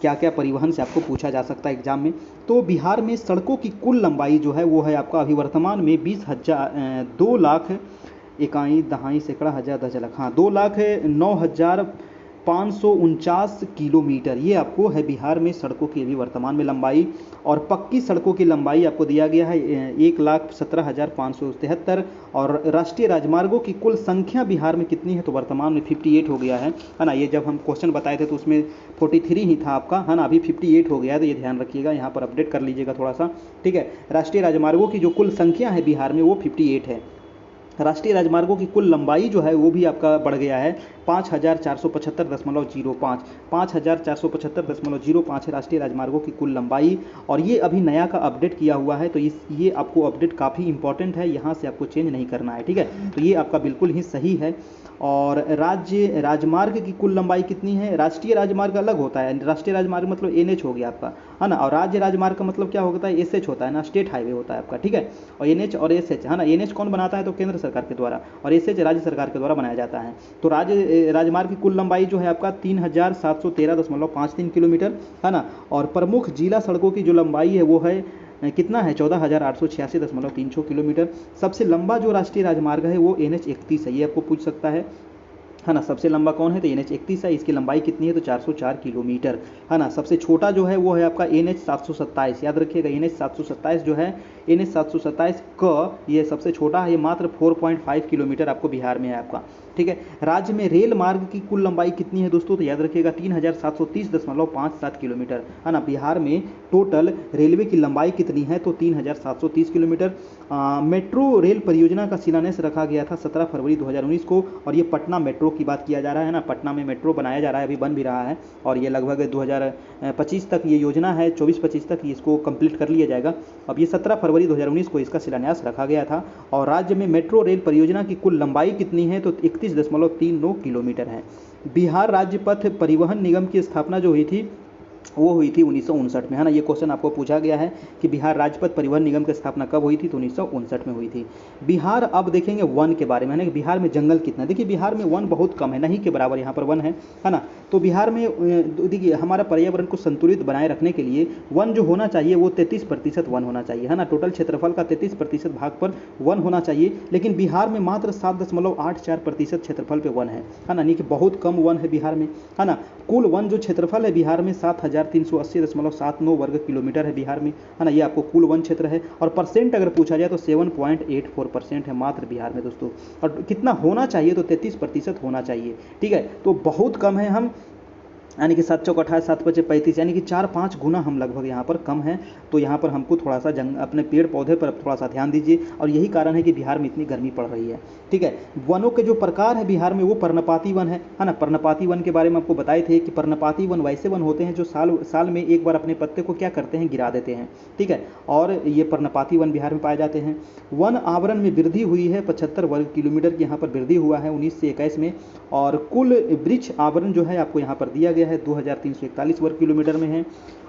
क्या क्या परिवहन से आपको पूछा जा सकता है एग्जाम में। तो बिहार में सड़कों की कुल लंबाई जो है वो है आपका अभी वर्तमान में 2 लाख इकाई दहाई सैकड़ा हज़ार 10 लाख, हाँ 2,09,549 किलोमीटर, ये आपको है बिहार में सड़कों की अभी वर्तमान में लंबाई। और पक्की सड़कों की लंबाई आपको दिया गया है 1,17,573। और राष्ट्रीय राजमार्गों की कुल संख्या बिहार में कितनी है, तो वर्तमान में 58 हो गया है ना। ये जब हम क्वेश्चन बताए थे तो उसमें 43 ही था आपका, है ना, अभी 58 हो गया है, तो ये ध्यान रखिएगा, यहाँ पर अपडेट कर लीजिएगा थोड़ा सा। ठीक है, राष्ट्रीय राजमार्गों की जो कुल संख्या है बिहार में वो 58 है। राष्ट्रीय राजमार्गों की कुल लंबाई जो है वो भी आपका बढ़ गया है 5,475.05, 5,475.05 है राष्ट्रीय राजमार्गों की कुल लंबाई। और ये अभी नया का अपडेट किया हुआ है, तो ये आपको अपडेट काफ़ी इंपॉर्टेंट है, यहाँ से आपको चेंज नहीं करना है। ठीक है, तो ये आपका बिल्कुल ही सही है। और राज्य राजमार्ग की कुल लंबाई कितनी है, राष्ट्रीय राजमार्ग अलग होता है, राष्ट्रीय राजमार्ग मतलब NH हो गया आपका, है ना। और राज्य राजमार्ग का मतलब क्या होता है, SH होता है ना, स्टेट हाईवे होता है आपका। ठीक है, और NH और SH, है ना, NH कौन बनाता है, तो केंद्र सरकार के द्वारा, और SH राज्य सरकार के द्वारा बनाया जाता है। तो राज्य राजमार्ग की कुल लंबाई जो है आपका 3,713.53 किलोमीटर, है ना। और प्रमुख जिला सड़कों की जो लंबाई है वो है कितना है, 14,886.30 किलोमीटर। सबसे लंबा जो राष्ट्रीय राजमार्ग है वो NH 31 है, ये आपको पूछ सकता है। है ना। सबसे लंबा कौन है तो NH 31 है, इसकी लंबाई कितनी है तो 404 किलोमीटर, है ना। सबसे छोटा जो है वो है आपका NH 727, याद रखिएगा NH 727 जो है, NH 727 क ये सबसे छोटा है, ये मात्र 4.5 किलोमीटर आपको बिहार में है आपका, ठीक है। राज्य में रेल मार्ग की कुल लंबाई कितनी है दोस्तों तो याद रखिएगा 3730.57 किलोमीटर, है ना। बिहार में टोटल रेलवे की लंबाई कितनी है तो 3730 किलोमीटर। मेट्रो रेल परियोजना का शिलान्यास रखा गया था 17 फरवरी 2019 को, और ये पटना मेट्रो की बात किया जा रहा है ना, पटना में मेट्रो बनाया जा रहा है, अभी बन भी रहा है, और ये लगभग 2025 तक ये योजना है, 24-25 तक इसको कंप्लीट कर लिया जाएगा। अब ये 17 फरवरी 2019 को इसका शिलान्यास रखा गया था। और राज्य में मेट्रो रेल परियोजना की कुल लंबाई कितनी है तो 31.39 किलोमीटर है। बिहार राज्य पथ परिवहन निगम की स्थापना जो हुई थी वो हुई थी 1959 में, है ना। ये क्वेश्चन आपको पूछा गया है कि बिहार राजपथ परिवहन निगम की स्थापना कब हुई थी तो 1959 में हुई थी। बिहार, अब देखेंगे वन के बारे में, है ना। बिहार में जंगल कितना, देखिए बिहार में वन बहुत कम है, नहीं के बराबर यहाँ पर वन है ना। तो बिहार में देखिए हमारा पर्यावरण को संतुलित बनाए रखने के लिए वन जो होना चाहिए वो 33% वन होना चाहिए, है ना। टोटल क्षेत्रफल का 33% भाग पर वन होना चाहिए, लेकिन बिहार में मात्र 7.84% क्षेत्रफल पे वन है ना। यानी कि बहुत कम वन है बिहार में, है ना। कुल वन जो क्षेत्रफल है बिहार में 7380.79 वर्ग किलोमीटर है बिहार में, है ना। ये आपको कुल वन क्षेत्र है। और परसेंट अगर पूछा जाए तो 7.84% है मात्र बिहार में दोस्तों। और कितना होना चाहिए तो 33% होना चाहिए, ठीक है। तो बहुत कम है हम, यानी कि 7 चौक 28, 7 पचे 35, यानी कि 4-5 गुना हम लगभग यहाँ पर कम हैं। तो यहाँ पर हमको थोड़ा सा अपने पेड़ पौधे पर थोड़ा सा ध्यान दीजिए, और यही कारण है कि बिहार में इतनी गर्मी पड़ रही है, ठीक है। वनों के जो प्रकार है बिहार में वो पर्णपाती वन है ना। पर्णपाती वन के बारे में आपको बताए थे कि पर्णपाती वन वैसे वन होते हैं जो साल में एक बार अपने पत्ते को क्या करते हैं, गिरा देते हैं, ठीक है। और ये पर्णपाती वन बिहार में पाए जाते हैं। वन आवरण में वृद्धि हुई है 75 वर्ग किलोमीटर की, यहाँ पर वृद्धि हुआ है 19 से 21 में। और कुल वृक्ष आवरण जो है आपको यहाँ पर दिया गया है 2341 वर्ग किलोमीटर में है,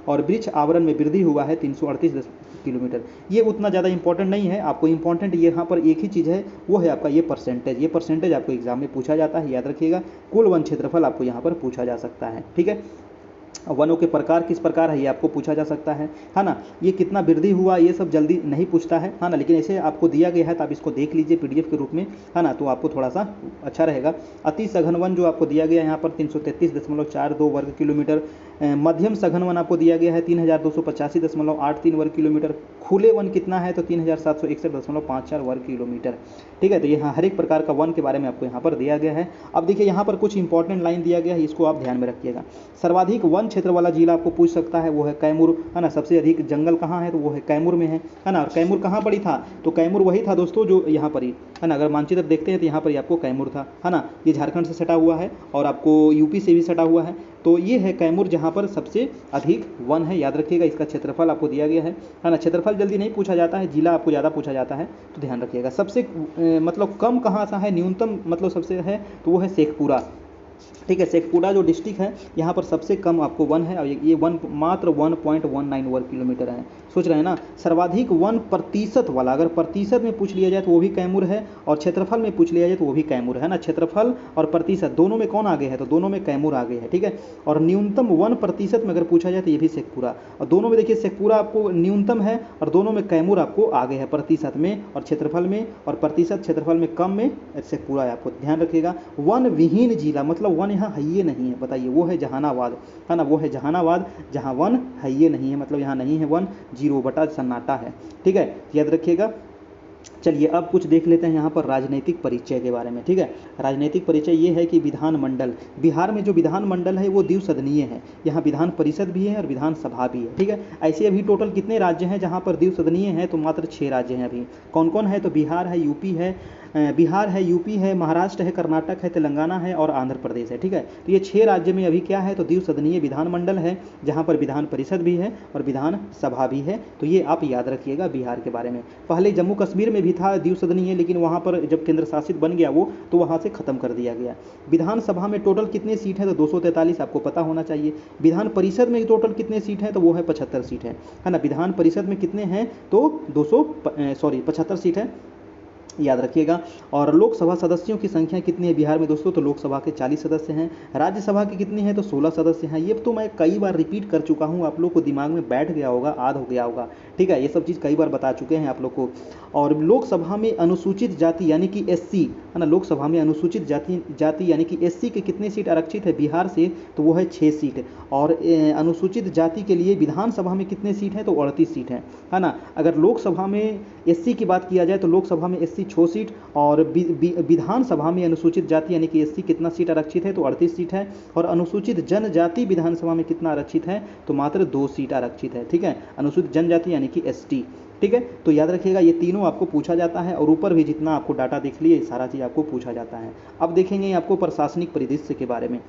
और वृक्ष आवरण में वृद्धि हुआ है 338 किलोमीटर। ये उतना ज़्यादा इंपॉर्टेंट नहीं है, आपको इंपॉर्टेंट यहाँ पर एक ही चीज़ है, वो है आपका ये परसेंटेज। ये परसेंटेज आपको एग्जाम में पूछा जाता है, याद रखिएगा। कुल वन क्षेत्रफल आपको यहाँ पर पूछा जा सकता है, ठीक है। वनों के प्रकार किस प्रकार है ये आपको पूछा जा सकता है ना। ये कितना वृद्धि हुआ ये सब जल्दी नहीं पूछता है ना, लेकिन ऐसे आपको दिया गया है तो आप इसको देख लीजिए PDF के रूप में, है ना। तो आपको थोड़ा सा अच्छा रहेगा। अति सघन वन जो आपको दिया गया है यहाँ पर 333.42 वर्ग किलोमीटर। मध्यम सघन वन आपको दिया गया है 3285.83 वर्ग किलोमीटर। खुले वन कितना है तो 3761.54 वर्ग किलोमीटर, ठीक है। तो यहाँ हर एक प्रकार का वन के बारे में आपको यहाँ पर दिया गया है। अब देखिए यहाँ पर कुछ इंपॉर्टेंट लाइन दिया गया है, इसको आप ध्यान में रखिएगा। सर्वाधिक वन क्षेत्र वाला जिला आपको पूछ सकता है, वो है कैमूर, है ना। सबसे अधिक जंगल कहाँ है तो वो है कैमूर में है ना। और कैमूर कहाँ पड़ी था तो कैमूर वही था दोस्तों जो यहाँ पर ही, है ना। अगर मानचित्र देखते हैं तो यहाँ पर ही आपको कैमूर था, है ना। ये झारखंड से सटा हुआ है और आपको UP से भी सटा हुआ है। तो ये है कैमूर जहाँ पर सबसे अधिक वन है, याद रखिएगा। इसका क्षेत्रफल आपको दिया गया है ना। क्षेत्रफल जल्दी नहीं पूछा जाता है, जिला आपको ज़्यादा पूछा जाता है, तो ध्यान रखिएगा। सबसे मतलब कम कहाँ सा है, न्यूनतम मतलब सबसे है तो वो है शेखपुरा, ठीक है। शेखपुरा जो डिस्ट्रिक्ट है यहाँ पर सबसे कम आपको वन है, और ये वन मात्र 1.19 वर्ग किलोमीटर है। सोच रहे हैं ना। सर्वाधिक वन प्रतिशत वाला, अगर प्रतिशत में पूछ लिया जाए तो वो भी कैमूर है, और क्षेत्रफल में पूछ लिया जाए तो वो भी कैमूर है ना। क्षेत्रफल और प्रतिशत दोनों में कौन आगे है तो दोनों में कैमूर आगे है, ठीक है। और न्यूनतम 1% में अगर पूछा जाए तो ये भी शेखपुरा, और दोनों में देखिए शेखपुरा आपको न्यूनतम है और दोनों में कैमूर आपको आगे है, प्रतिशत में और क्षेत्रफल में, और प्रतिशत क्षेत्रफल में कम में शेखपुरा है, आपको ध्यान रखिएगा। वन विहीन जिला मतलब वन यहाँ है ये नहीं है, बताइए, वो है जहानाबाद, है ना। वो है जहानाबाद जहाँ वन है ये नहीं है, मतलब यहाँ नहीं है वन, 0 सन्नाटा है, ठीक है, याद रखिएगा। चलिए अब कुछ देख लेते हैं यहाँ पर राजनीतिक परिचय के बारे में, ठीक है। राजनीतिक परिचय ये है कि विधानमंडल, बिहार में जो विधानमंडल है वो द्विसदनीय है। यहाँ विधान परिषद भी है और विधानसभा भी है, ठीक है। ऐसे अभी टोटल कितने राज्य हैं जहाँ पर द्विसदनीय है तो मात्र 6 राज्य हैं अभी। कौन कौन है तो बिहार है, यूपी है, महाराष्ट्र है, कर्नाटक है, तेलंगाना है और आंध्र प्रदेश है, ठीक है। तो ये 6 राज्य में अभी क्या है तो द्विसदनीय विधानमंडल है, जहाँ पर विधान परिषद भी है और विधानसभा भी है। तो ये आप याद रखिएगा बिहार के बारे में। पहले जम्मू कश्मीर में भी था द्विसदनीय, लेकिन वहाँ पर जब केंद्र शासित बन गया वो, तो वहाँ से खत्म कर दिया गया। विधानसभा में टोटल कितने सीट है तो 243, आपको पता होना चाहिए। विधान परिषद में टोटल कितने सीट है तो वो है 75 सीट है ना। विधान परिषद में कितने हैं तो 75 सीट है। याद रखिएगा। और लोकसभा सदस्यों की संख्या कितनी है बिहार में दोस्तों? तो लोकसभा के 40 सदस्य हैं। राज्यसभा की कितनी है? तो 16 सदस्य हैं। ये तो मैं कई बार रिपीट कर चुका हूँ, आप लोग को दिमाग में बैठ गया होगा, याद हो गया होगा, ठीक है। ये सब चीज़ कई बार बता चुके हैं आप लोग को। और लोकसभा में अनुसूचित जाति यानी कि एससी है ना, लोकसभा में अनुसूचित जाति यानी कि एससी के कितनी सीट आरक्षित है बिहार से? तो वो है 6 सीट। और अनुसूचित जाति के लिए विधानसभा में कितने सीट हैं? तो 38 सीट है ना। अगर लोकसभा में एससी की बात किया जाए तो लोकसभा में एससी 6 सीट, और विधानसभा में अनुसूचित जाति यानी कि एससी कितना सीट आरक्षित है? तो 38 सीट है। और अनुसूचित जनजाति विधानसभा में कितना आरक्षित है? तो मात्र 2 सीट आरक्षित है, ठीक है। अनुसूचित जनजाति यानी कि एसटी, ठीक है। तो याद रखिएगा ये तीनों आपको पूछा जाता है, और ऊपर भी जितना आपको डाटा देख लिए सारा चीज़ आपको पूछा जाता है। अब देखेंगे आपको प्रशासनिक परिदृश्य के बारे में,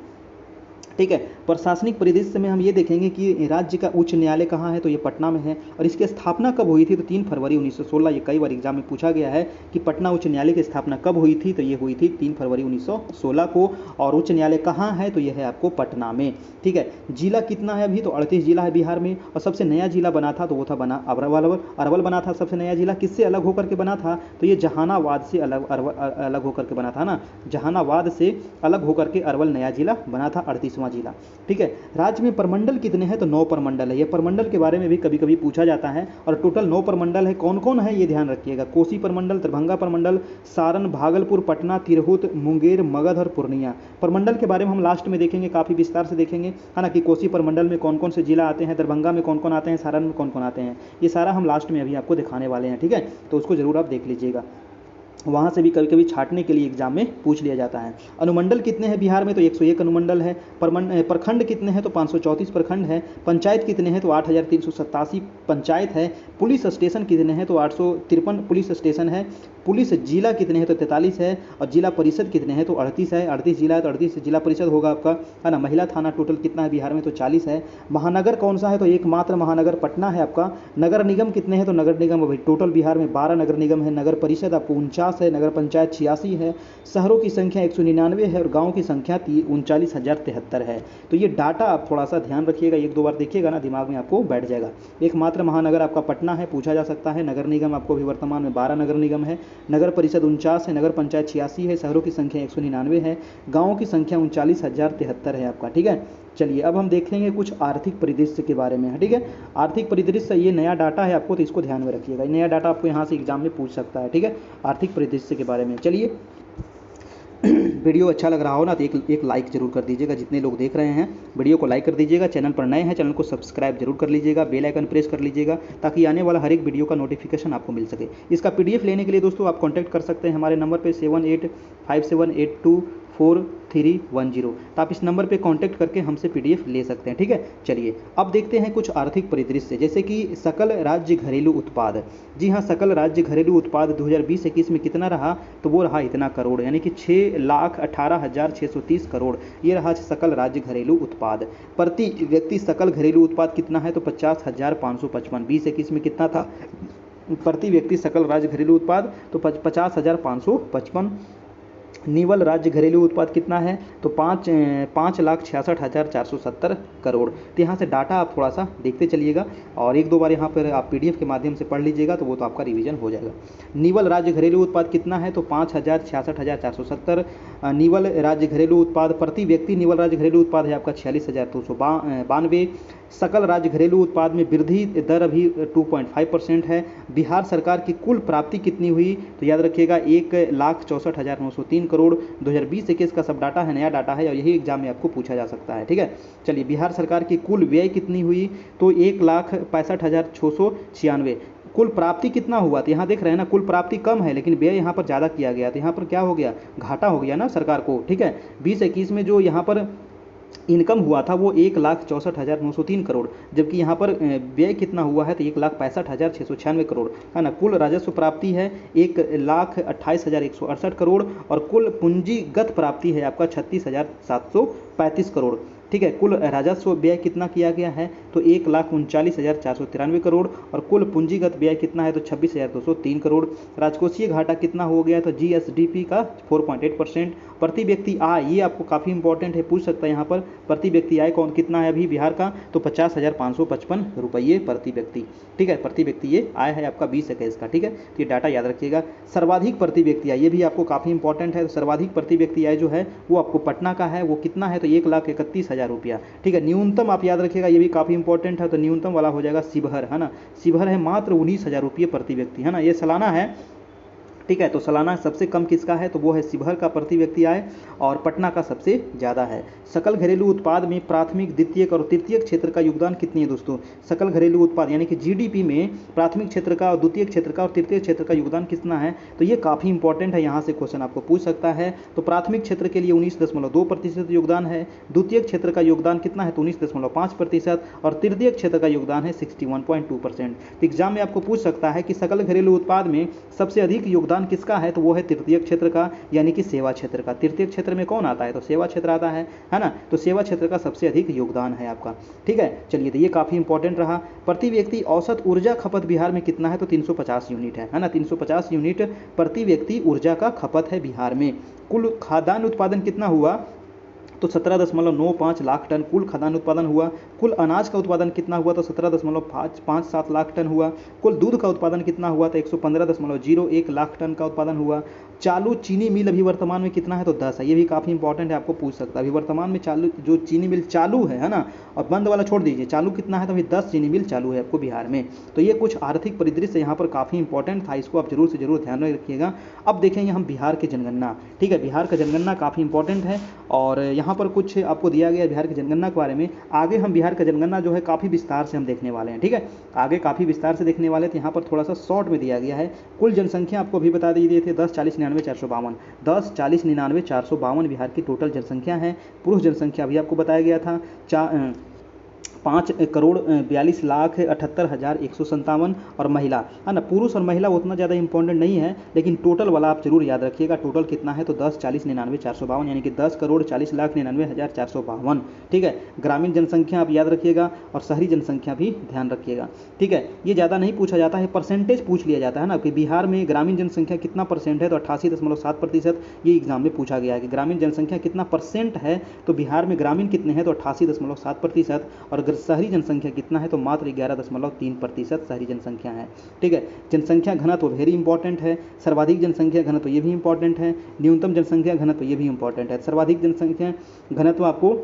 ठीक है। प्रशासनिक परिदृश्य में हम ये देखेंगे कि राज्य का उच्च न्यायालय कहाँ है? तो ये पटना में है। और इसकी स्थापना कब हुई थी? तो 3 फरवरी 1916। ये कई बार एग्जाम में पूछा गया है कि पटना उच्च न्यायालय की स्थापना कब हुई थी? तो ये हुई थी 3 फरवरी 1916 को। और उच्च न्यायालय कहाँ है? तो ये है आपको पटना में, ठीक है। जिला कितना है अभी? तो 38 जिला है बिहार में। और सबसे नया जिला बना था तो वो था बना अरवल बना था सबसे नया जिला। किससे अलग होकर के बना था? तो ये जहानाबाद से अलग होकर के बना था ना, जहानाबाद से अलग होकर के अरवल नया जिला बना था, 38वां जिला, ठीक है। राज्य में प्रमंडल कितने हैं? तो 9 प्रमंडल है। ये प्रमंडल के बारे में भी कभी कभी पूछा जाता है। और टोटल 9 प्रमंडल है। कौन कौन है ये ध्यान रखिएगा। कोसी प्रमंडल, दरभंगा प्रमंडल, सारण, भागलपुर, पटना, तिरहुत, मुंगेर, मगध और पूर्णिया। प्रमंडल के बारे में हम लास्ट में देखेंगे, काफ़ी विस्तार से देखेंगे, है ना, कि कोसी प्रमंडल में कौन कौन से जिला आते हैं, दरभंगा में कौन कौन आते हैं, सारण में कौन कौन आते हैं। ये सारा हम लास्ट में अभी आपको दिखाने वाले हैं, ठीक है। तो उसको जरूर आप देख लीजिएगा, वहाँ से भी कभी कभी छाटने के लिए एग्जाम में पूछ लिया जाता है। अनुमंडल कितने हैं बिहार में? तो 101 अनुमंडल है। प्रखंड कितने हैं? तो 534 प्रखंड है। पंचायत कितने हैं? तो 8387 पंचायत है। पुलिस स्टेशन कितने हैं? तो 853 पुलिस स्टेशन है। पुलिस जिला कितने हैं? तो 43 है। और जिला परिषद कितने हैं? तो 38 है। 38 जिला है तो 38 जिला परिषद होगा आपका, है ना। महिला थाना टोटल कितना है बिहार में? तो 40 है। महानगर कौन सा है? तो एकमात्र महानगर पटना है आपका। नगर निगम कितने हैं? तो नगर निगम भाई टोटल बिहार में 12 नगर निगम है। नगर परिषद आपको 49 है। नगर पंचायत 86 है। शहरों की संख्या 199 है। और गाँव की संख्या 39,073 है। तो ये डाटा आप थोड़ा सा ध्यान रखिएगा, 1-2 बार देखिएगा ना, दिमाग में आपको बैठ जाएगा। एकमात्र महानगर आपका पटना है, पूछा जा सकता है। नगर निगम आपको भी वर्तमान में 12 नगर निगम है। नगर परिषद 49 है। नगर पंचायत 86 है। शहरों की संख्या 199 है। गाँवों की संख्या 39,073 है आपका, ठीक है। चलिए अब हम देखेंगे कुछ आर्थिक परिदृश्य के बारे में, ठीक है। आर्थिक परिदृश्य ये नया डाटा है आपको, तो इसको ध्यान में रखिएगा। ये नया डाटा आपको यहाँ से एग्जाम में पूछ सकता है, ठीक है, आर्थिक परिदृश्य के बारे में। चलिए वीडियो अच्छा लग रहा हो ना तो एक लाइक जरूर कर दीजिएगा। जितने लोग देख रहे हैं वीडियो को लाइक कर दीजिएगा। चैनल पर नए हैं चैनल को सब्सक्राइब जरूर कर लीजिएगा। बेल आइकन प्रेस कर लीजिएगा ताकि आने वाला हर एक वीडियो का नोटिफिकेशन आपको मिल सके। इसका PDF लेने के लिए दोस्तों आप कॉन्टैक्ट कर सकते हैं हमारे नंबर पर 7857824310। तो आप इस नंबर पर कॉन्टैक्ट करके हमसे PDF ले सकते हैं, ठीक है। चलिए अब देखते हैं कुछ आर्थिक परिदृश्य, जैसे कि सकल राज्य घरेलू उत्पाद। जी हाँ, सकल राज्य घरेलू उत्पाद 2020-21 में कितना रहा? तो वो रहा इतना करोड़, यानी कि 6,18,630 करोड़। ये रहा सकल राज्य घरेलू उत्पाद। प्रति व्यक्ति सकल घरेलू उत्पाद कितना है? तो 50,555। 20-21 में कितना था प्रति व्यक्ति सकल राज्य घरेलू उत्पाद? तो 50,555। निवल राज्य घरेलू उत्पाद कितना है? तो 5,66,470 करोड़। तो यहाँ से डाटा आप थोड़ा सा देखते चलिएगा और 1-2 बार यहाँ पर आप PDF के माध्यम से पढ़ लीजिएगा तो वो तो आपका रिवीजन हो जाएगा। निवल राज्य घरेलू उत्पाद कितना है? तो 5,66,470 निवल राज्य घरेलू उत्पाद। प्रति व्यक्ति निवल राज्य घरेलू उत्पाद है आपका 46,292। सकल राज्य घरेलू उत्पाद में वृद्धि दर अभी 2.5% है। बिहार सरकार की कुल प्राप्ति कितनी हुई? तो याद रखिएगा 1,64,903 करोड़। 2020-21 का सब डाटा है, नया डाटा है और यही एग्जाम में आपको पूछा जा सकता है, ठीक है। चलिए बिहार सरकार की कुल व्यय कितनी हुई? तो 1,65,696। कुल प्राप्ति कितना हुआ? तो यहाँ देख रहे हैं ना, कुल प्राप्ति कम है लेकिन व्यय यहाँ पर ज़्यादा किया गया, तो यहाँ पर क्या हो गया? घाटा हो गया ना सरकार को, ठीक है। 20-21 में जो यहाँ पर इनकम हुआ था वो 1,64,903 करोड़, जबकि यहाँ पर व्यय कितना हुआ है? तो 1,65,696 करोड़, है ना। कुल राजस्व प्राप्ति है 1,28,168 करोड़ और कुल पूंजीगत प्राप्ति है आपका 36,735 करोड़। ठीक है। कुल राजस्व व्यय कितना किया गया है, तो 1,39,493 करोड़, और कुल पूंजीगत व्यय कितना है, तो 26,203 करोड़। राजकोषीय घाटा कितना हो गया, तो जीएसडीपी का 4.8%। प्रति व्यक्ति आय, ये आपको काफ़ी इंपॉर्टेंट है, पूछ सकता है यहाँ पर, प्रति व्यक्ति आय कौन कितना है अभी बिहार का, तो 50,555 रुपये प्रति व्यक्ति। ठीक है, प्रति व्यक्ति ये आय है आपका 2021 का। ठीक है, तो ये डाटा याद रखिएगा। सर्वाधिक प्रति व्यक्ति आय, ये भी आपको काफ़ी इंपॉर्टेंट है। तो सर्वाधिक प्रति व्यक्ति आय जो है वो आपको पटना का है, वो कितना है, तो 1,31,000 रुपया। ठीक है, न्यूनतम आप याद रखिएगा, ये भी काफ़ी इंपॉर्टेंट है। तो न्यूनतम वाला हो जाएगा शिवहर, है ना, शिवहर है मात्र 19,000 रुपये प्रति व्यक्ति, है ना, ये सालाना है। ठीक है, तो सालाना सबसे कम किसका है, तो वो है शिवहर का प्रति व्यक्ति आय, और पटना का सबसे ज़्यादा है। सकल घरेलू उत्पाद में प्राथमिक, द्वितीयक और तृतीयक क्षेत्र का योगदान कितनी है दोस्तों, सकल घरेलू उत्पाद यानी कि जीडीपी में प्राथमिक क्षेत्र का और द्वितीय क्षेत्र का और तृतीय क्षेत्र का योगदान कितना है, तो ये काफ़ी इंपॉर्टेंट है, यहाँ से क्वेश्चन आपको पूछ सकता है। तो प्राथमिक क्षेत्र के लिए 19.2% योगदान है, द्वितीय क्षेत्र का योगदान कितना है, तो 19.5%, और तृतीय क्षेत्र का योगदान है 61.2%। तो एग्जाम में आपको पूछ सकता है कि सकल घरेलू उत्पाद में सबसे अधिक योगदान किसका है, तो वो है तृतीय क्षेत्र का, यानी कि सेवा क्षेत्र का। तृतीय क्षेत्र में कौन आता है, तो सेवा क्षेत्र आता है ना, तो सेवा क्षेत्र का सबसे अधिक योगदान है आपका। ठीक है, चलिए, तो ये काफ़ी इंपॉर्टेंट रहा। प्रति व्यक्ति औसत ऊर्जा खपत बिहार में कितना है, तो 350 यूनिट है ना, 350 यूनिट प्रति व्यक्ति ऊर्जा का खपत है बिहार में। कुल खाद्यान्न उत्पादन कितना हुआ, तो 17.95 लाख टन कुल खाद्यान्न उत्पादन हुआ। कुल अनाज का उत्पादन कितना हुआ, तो 17.57 लाख टन हुआ। कुल दूध का उत्पादन कितना हुआ, तो 115.01 लाख टन का उत्पादन हुआ। चालू चीनी मिल अभी वर्तमान में कितना है, तो 10 है, ये भी काफ़ी इंपॉर्टेंट है, आपको पूछ सकता है। अभी वर्तमान में चालू जो चीनी मिल चालू है ना, और बंद वाला छोड़ दीजिए, चालू कितना है, तो अभी 10 चीनी मिल चालू है आपको बिहार में। तो ये कुछ आर्थिक परिदृश्य यहाँ पर काफ़ी इंपॉर्टेंट था, इसको आप जरूर से जरूर ध्यान में रखिएगा। अब देखेंगे हम बिहार की जनगणना। ठीक है, बिहार का जनगणना काफ़ी इंपॉर्टेंट है, और यहाँ पर कुछ आपको दिया गया बिहार की जनगणना के बारे में। आगे हम बिहार का जनगणना जो है काफ़ी विस्तार से हम देखने वाले हैं। ठीक है, आगे काफ़ी विस्तार से देखने वाले, तो यहाँ पर थोड़ा सा शॉर्ट में दिया गया है। कुल जनसंख्या आपको अभी बता दिए थे 10,40,99,452, 10,40,99,452 बिहार की टोटल जनसंख्या है। पुरुष जनसंख्या अभी आपको बताया गया था 5,42,48,157, और महिला, है ना, पुरुष और महिला उतना ज़्यादा इंपॉर्टेंट नहीं है, लेकिन टोटल वाला आप जरूर याद रखिएगा। टोटल कितना है, तो 10,40,99,452, यानी कि 10,40,99,452। ठीक है, ग्रामीण जनसंख्या आप याद रखिएगा, और शहरी जनसंख्या भी ध्यान रखिएगा। ठीक है, ये ज़्यादा नहीं पूछा जाता है, परसेंटेज पूछ लिया जाता है ना, कि बिहार में ग्रामीण जनसंख्या कितना परसेंट है, तो 88.7%। ये एग्जाम में पूछा गया है कि ग्रामीण जनसंख्या कितना परसेंट है, तो बिहार में ग्रामीण कितने हैं, तो 88.7%, और शहरी जनसंख्या कितना है, तो मात्र 11.3% शहरी जनसंख्या है। ठीक है, जनसंख्या घनत्व वेरी इंपॉर्टेंट है, सर्वाधिक जनसंख्या घनत्व ये भी इंपॉर्टेंट है, न्यूनतम जनसंख्या घनत्व ये भी इंपॉर्टेंट है। सर्वाधिक जनसंख्या घनत्व आपको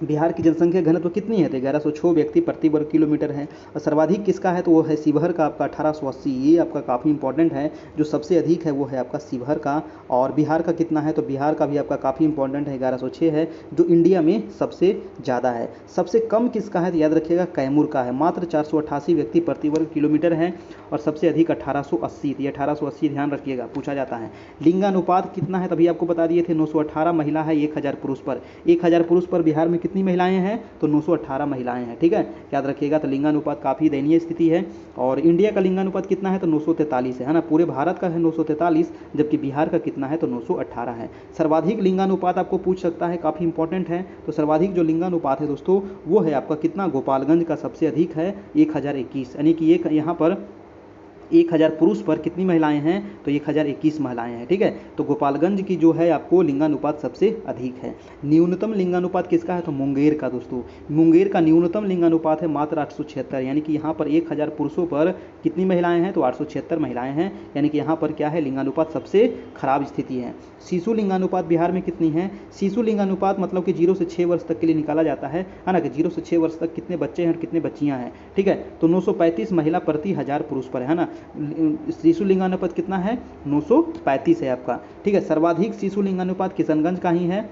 बिहार की जनसंख्या घनत्व कितनी है, तो 1106 व्यक्ति प्रति वर्ग किलोमीटर है। और सर्वाधिक किसका है, तो वो है शिवहर का आपका 1880, ये आपका काफ़ी इंपॉर्टेंट है, जो सबसे अधिक है वो है आपका शिवहर का। और बिहार का कितना है, तो बिहार का भी आपका काफ़ी इंपॉर्टेंट है, 1106 है, जो इंडिया में सबसे ज़्यादा है। सबसे कम किसका है, तो याद रखिएगा कैमूर का है, मात्र 488 व्यक्ति प्रति वर्ग किलोमीटर है, और सबसे अधिक 1880, तो ये 1880 ध्यान रखिएगा, पूछा जाता है। लिंगानुपात कितना है, तभी आपको बता दिए थे, 918 महिला है 1000 पुरुष पर। 1000 पुरुष पर बिहार में कितनी महिलाएं हैं, तो 918 महिलाएं हैं। ठीक है, याद रखिएगा। तो लिंगानुपात काफ़ी दयनीय स्थिति है, और इंडिया का लिंगानुपात कितना है, तो 943 है ना, पूरे भारत का है 943, जबकि बिहार का कितना है, तो 918 है। सर्वाधिक लिंगानुपात आपको पूछ सकता है, काफ़ी इंपॉर्टेंट है। तो सर्वाधिक जो लिंगानुपात है दोस्तों, वो है आपका कितना, गोपालगंज का सबसे अधिक है 1021, यानी कि एक यहाँ पर 1000 पुरुष पर कितनी महिलाएं हैं, तो 1021 महिलाएं हैं। ठीक है, तो गोपालगंज की जो है आपको लिंगानुपात सबसे अधिक है। न्यूनतम लिंगानुपात किसका है, तो मुंगेर का दोस्तों, मुंगेर का न्यूनतम लिंगानुपात है मात्र 876, यानी कि यहाँ पर 1000 पुरुषों पर कितनी महिलाएं हैं, तो 876 महिलाएं हैं, यानी कि यहाँ पर क्या है, लिंगानुपात सबसे खराब स्थिति है। शिशु लिंगानुपात बिहार में कितनी है, शिशु लिंगानुपात मतलब कि 0 से 6 वर्ष तक के लिए निकाला जाता है ना, कि 0 से 6 वर्ष तक कितने बच्चे हैं और कितने बच्चियाँ हैं। ठीक है, तो 935 महिला प्रति 1000 पुरुष पर है ना। शिशु लिंगानुपात कितना है, 935 है आपका। ठीक है, सर्वाधिक शिशु लिंगानुपात किशनगंज का ही है।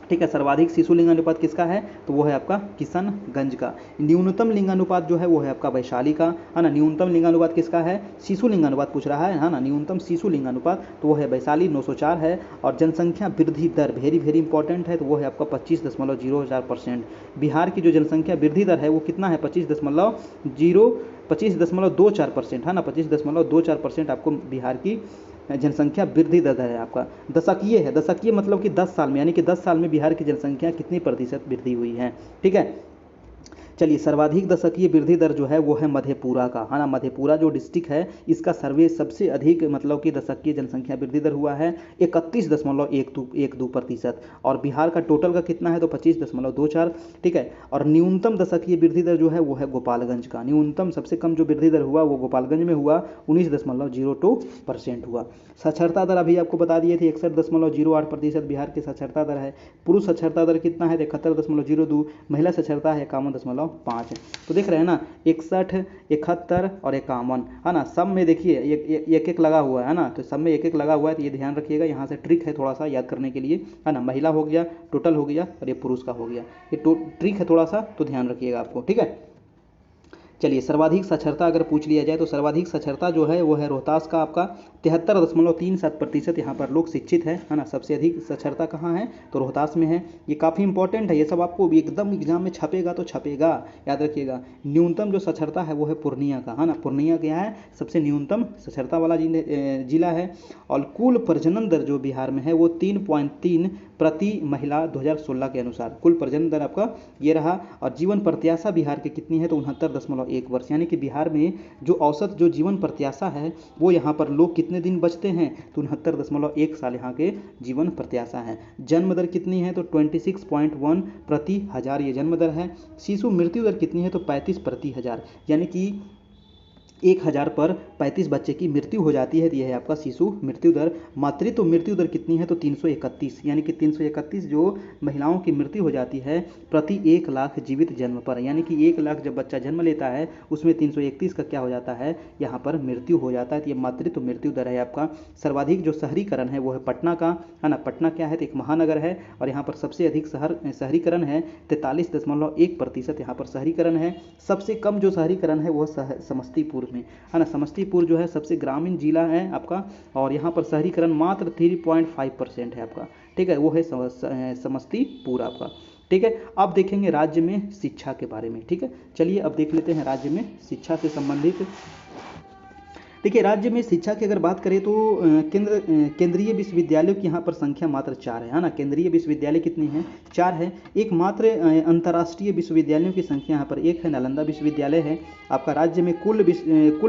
ठीक है, सर्वाधिक शिशु लिंगानुपात किसका है, तो वो है आपका किशनगंज का। न्यूनतम लिंगानुपात जो है वो है आपका वैशाली का, है ना। न्यूनतम लिंगानुपात किसका है, शिशु लिंगानुपात पूछ रहा है ना, न्यूनतम शिशु लिंगानुपात तो वो है वैशाली 904 है। और जनसंख्या वृद्धि दर वेरी वेरी इंपॉर्टेंट है, तो वो है आपका 25.04%। बिहार की जो जनसंख्या वृद्धि दर है वो कितना है, 25.24% है ना, 25.24% आपको बिहार की जनसंख्या वृद्धि दर है आपका। दशकीय है, दशकीय मतलब कि 10 साल में, यानी कि 10 साल में बिहार की जनसंख्या कितनी प्रतिशत वृद्धि हुई है, ठीक है। चलिए, सर्वाधिक दशकीय वृद्धि दर जो है वो है मधेपुरा का, है ना। मधेपुरा जो डिस्ट्रिक्ट है इसका सर्वे सबसे अधिक मतलब कि दशकीय जनसंख्या वृद्धि दर हुआ है 31.12%। और बिहार का टोटल का कितना है तो 25.24, ठीक है। और न्यूनतम दशकीय वृद्धि दर जो है वो है गोपालगंज का। न्यूनतम सबसे कम जो वृद्धि दर हुआ वो गोपालगंज में हुआ, 19.02% हुआ। साक्षरता दर अभी आपको बता दिए थे 61.08% बिहार की साक्षरता दर है। पुरुष साक्षरता दर कितना है 71.02, महिला साक्षरता है 51.5। तो देख रहे हैं ना, 61, 71 और 51, है ना। सब में देखिए एक एक लगा हुआ है ना, तो सब में एक एक लगा हुआ है, तो ये ध्यान रखिएगा। यहाँ से ट्रिक है थोड़ा सा याद करने के लिए, है ना। महिला हो गया, टोटल हो गया, और ये पुरुष का हो गया, ये ट्रिक है थोड़ा सा, तो ध्यान रखिएगा आपको, ठीक है। चलिए, सर्वाधिक साक्षरता अगर पूछ लिया जाए तो सर्वाधिक साक्षरता जो है वो है रोहतास का आपका 73.37%। यहाँ पर लोग शिक्षित है ना। सबसे अधिक साक्षरता कहाँ है तो रोहतास में है। ये काफ़ी इंपॉर्टेंट है, ये सब आपको एकदम एग्जाम में छपेगा तो छपेगा, याद रखिएगा। न्यूनतम जो साक्षरता है वो है पूर्णिया का, है ना। पूर्णिया क्या है, सबसे न्यूनतम साक्षरता वाला जिला है। और कुल प्रजनन दर जो बिहार में है वो 3.3 प्रति महिला 2016 के अनुसार कुल प्रजनन दर आपका ये रहा। और जीवन प्रत्याशा बिहार की कितनी है तो 69.1 वर्ष, यानी कि बिहार में जो औसत जो जीवन प्रत्याशा है वो यहाँ पर लोग कितने दिन बचते हैं तो 69.1 साल यहाँ के जीवन प्रत्याशा है। जन्म दर कितनी है तो 26.1 प्रति हजार ये जन्म दर है। शिशु मृत्यु दर कितनी है तो 35 प्रति हजार, यानी कि 1000 पर 35 बच्चे की मृत्यु हो जाती है, तो यह है आपका शिशु मृत्यु दर। मातृत्व मृत्यु दर कितनी है तो 331, यानी कि 331 जो महिलाओं की मृत्यु हो जाती है प्रति 1 लाख जीवित जन्म पर, यानी कि 1 लाख जब बच्चा जन्म लेता है उसमें 331 का क्या हो जाता है, यहाँ पर मृत्यु हो जाता है। तो ये मातृत्व मृत्यु दर है आपका। सर्वाधिक जो शहरीकरण है वो है पटना का, है ना। पटना क्या है तो एक महानगर है, और यहाँ पर सबसे अधिक शहरीकरण है 43.1%, यहाँ पर शहरीकरण है। सबसे कम जो शहरीकरण है वो समस्तीपुर में, है ना। समस्तीपुर जो है सबसे ग्रामीण जिला है आपका, और यहाँ पर शहरीकरण मात्र 3.5% है आपका, ठीक है। वो है समस्तीपुर आपका, ठीक है। अब देखेंगे राज्य में शिक्षा के बारे में, ठीक है। चलिए अब देख लेते हैं राज्य में शिक्षा से संबंधित। देखिए, राज्य में शिक्षा की अगर बात करें तो केंद्रीय विश्वविद्यालयों की यहाँ पर संख्या मात्र 4 है ना। केंद्रीय विश्वविद्यालय कितनी है 4 है। एक मात्र अंतर्राष्ट्रीय विश्वविद्यालयों की संख्या यहाँ पर 1 है, नालंदा विश्वविद्यालय है आपका। राज्य में कुल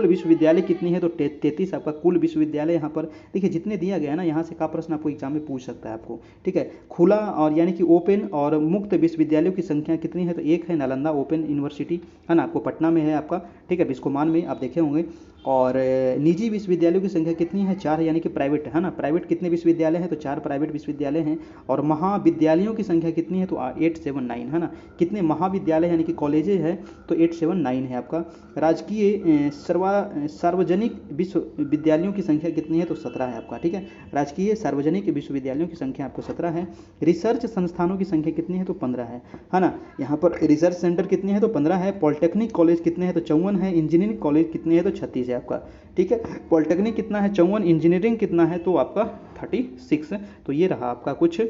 विश्वविद्यालय कितनी है तो 33 आपका कुल विश्वविद्यालय यहाँ पर। देखिए, जितने दिया गया है ना, यहाँ से का प्रश्न आपको एग्जाम में पूछ सकता है आपको, ठीक है। खुला और यानी कि ओपन और मुक्त विश्वविद्यालयों की संख्या कितनी है तो 1 है, नालंदा ओपन यूनिवर्सिटी, है ना। आपको पटना में है आपका, ठीक है, बिस्कोमान में आप देखे होंगे। और निजी विश्वविद्यालयों की संख्या कितनी है 4 है, यानी कि प्राइवेट, है ना। प्राइवेट कितने विश्वविद्यालय हैं तो 4 प्राइवेट विश्वविद्यालय हैं। और महाविद्यालयों की संख्या कितनी है तो 879, है ना। कितने महाविद्यालय यानी कि कॉलेजेज है तो 879 है आपका। राजकीय सार्वजनिक विश्वविद्यालयों की संख्या कितनी है तो 17 है आपका, ठीक है। राजकीय सार्वजनिक विश्वविद्यालयों की संख्या आपको 17 है। रिसर्च संस्थानों की संख्या कितनी है तो 15 है ना। यहाँ पर रिसर्च सेंटर कितने हैं तो 15 है। पॉलिटेक्निक कॉलेज कितने हैं तो 54 है। इंजीनियरिंग कॉलेज कितने हैं तो 36 है आपका, ठीक है। पॉलिटेक्निक कितना है 54, इंजीनियरिंग कितना है तो आपका 36। तो ये रहा आपका कुछ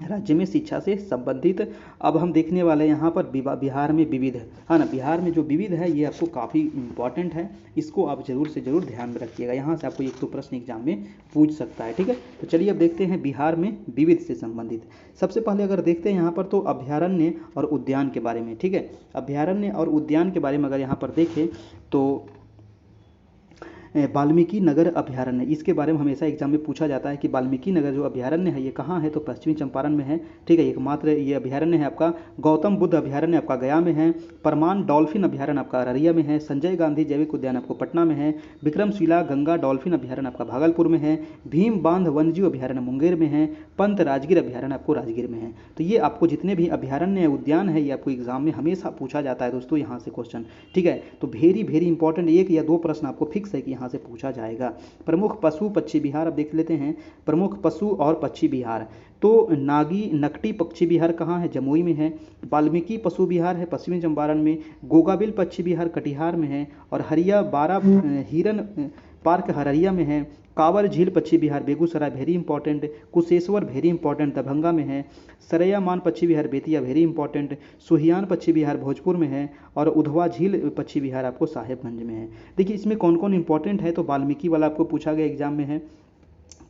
राज्य में शिक्षा से संबंधित। अब हम देखने वाले हैं यहाँ पर बिहार में विविध, है ना। बिहार में जो विविध है ये आपको काफ़ी इंपॉर्टेंट है, इसको आप जरूर से जरूर ध्यान में रखिएगा। यहाँ से आपको एक तो प्रश्न एग्जाम में पूछ सकता है, ठीक है। तो चलिए अब देखते हैं बिहार में विविध से संबंधित। सबसे पहले अगर देखते हैं यहाँ पर तो अभ्यारण्य और उद्यान के बारे में, ठीक है। अभ्यारण्य और उद्यान के बारे में अगर यहाँ पर देखें तो वाल्मीकि नगर अभ्यारण्य, इसके बारे में हमेशा एग्जाम में पूछा जाता है कि वाल्मीकि नगर जो अभ्यारण्य है ये कहाँ है तो पश्चिमी चंपारण में है, ठीक है। एकमात्र ये अभ्यारण्य है आपका। गौतम बुद्ध अभ्यारण्य आपका गया में है। परमान डॉल्फिन अभ्यारण्य आपका अररिया में है। संजय गांधी जैविक उद्यान आपको पटना में है। विक्रमशिला गंगा डॉल्फिन अभ्यारण्य आपका भागलपुर में है। भीम बांध वन्यजीव अभ्यारण्य मुंगेर में है। पंत राजगीर अभ्यारण्य आपको राजगीर में है। तो ये आपको जितने भी अभ्यारण्य उद्यान है ये आपको एग्जाम में हमेशा पूछा जाता है दोस्तों, यहाँ से क्वेश्चन, ठीक है। तो वेरी इंपॉर्टेंट 1 या 2 प्रश्न आपको फिक्स है कि यहाँ से पूछा जाएगा। प्रमुख पशु पक्षी विहार अब देख लेते हैं। प्रमुख पशु और पक्षी विहार तो नागी नकटी पक्षी विहार कहाँ है जमुई में है। वाल्मीकि पशु विहार है पश्चिमी चंपारण में। गोगाबिल पक्षी विहार कटिहार में है। और हरिया 12 हिरन पार्क हररिया में है। कांवर झील पश्चिम Bihar Begusarai very important, Kusheshwar very important Darbhanga में है, सरैया मान पश्चिम बिहार बेतिया वेरी इंपॉर्टेंट, सुहियान पश्चिम बिहार भोजपुर में है, और उधवा झील पश्चिम बिहार आपको साहेबगंज में है। देखिए इसमें कौन कौन इंपॉर्टेंट है, तो वाल्मीकि वाला आपको पूछा गया एग्जाम में है,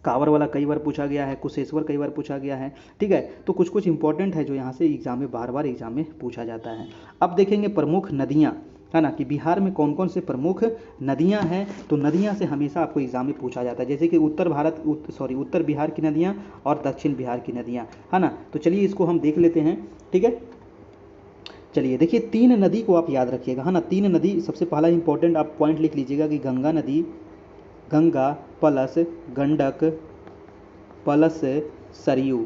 कांवर वाला कई बार पूछा गया है, कुशेश्वर कई बार पूछा गया है, ठीक है। तो कुछ कुछ इंपॉर्टेंट है जो यहाँ से एग्जाम में बार बार एग्जाम में पूछा जाता है। अब देखेंगे प्रमुख नदियाँ, है ना, कि बिहार में कौन कौन से प्रमुख नदियाँ हैं। तो नदियाँ से हमेशा आपको एग्जाम में पूछा जाता है, जैसे कि उत्तर बिहार की नदियाँ और दक्षिण बिहार की नदियाँ, है ना। तो चलिए इसको हम देख लेते हैं, ठीक है। चलिए देखिए 3 नदी को आप याद रखिएगा, है ना। 3 नदी, सबसे पहला इंपॉर्टेंट आप पॉइंट लिख लीजिएगा कि गंगा नदी, गंगा प्लस गंडक प्लस सरयू,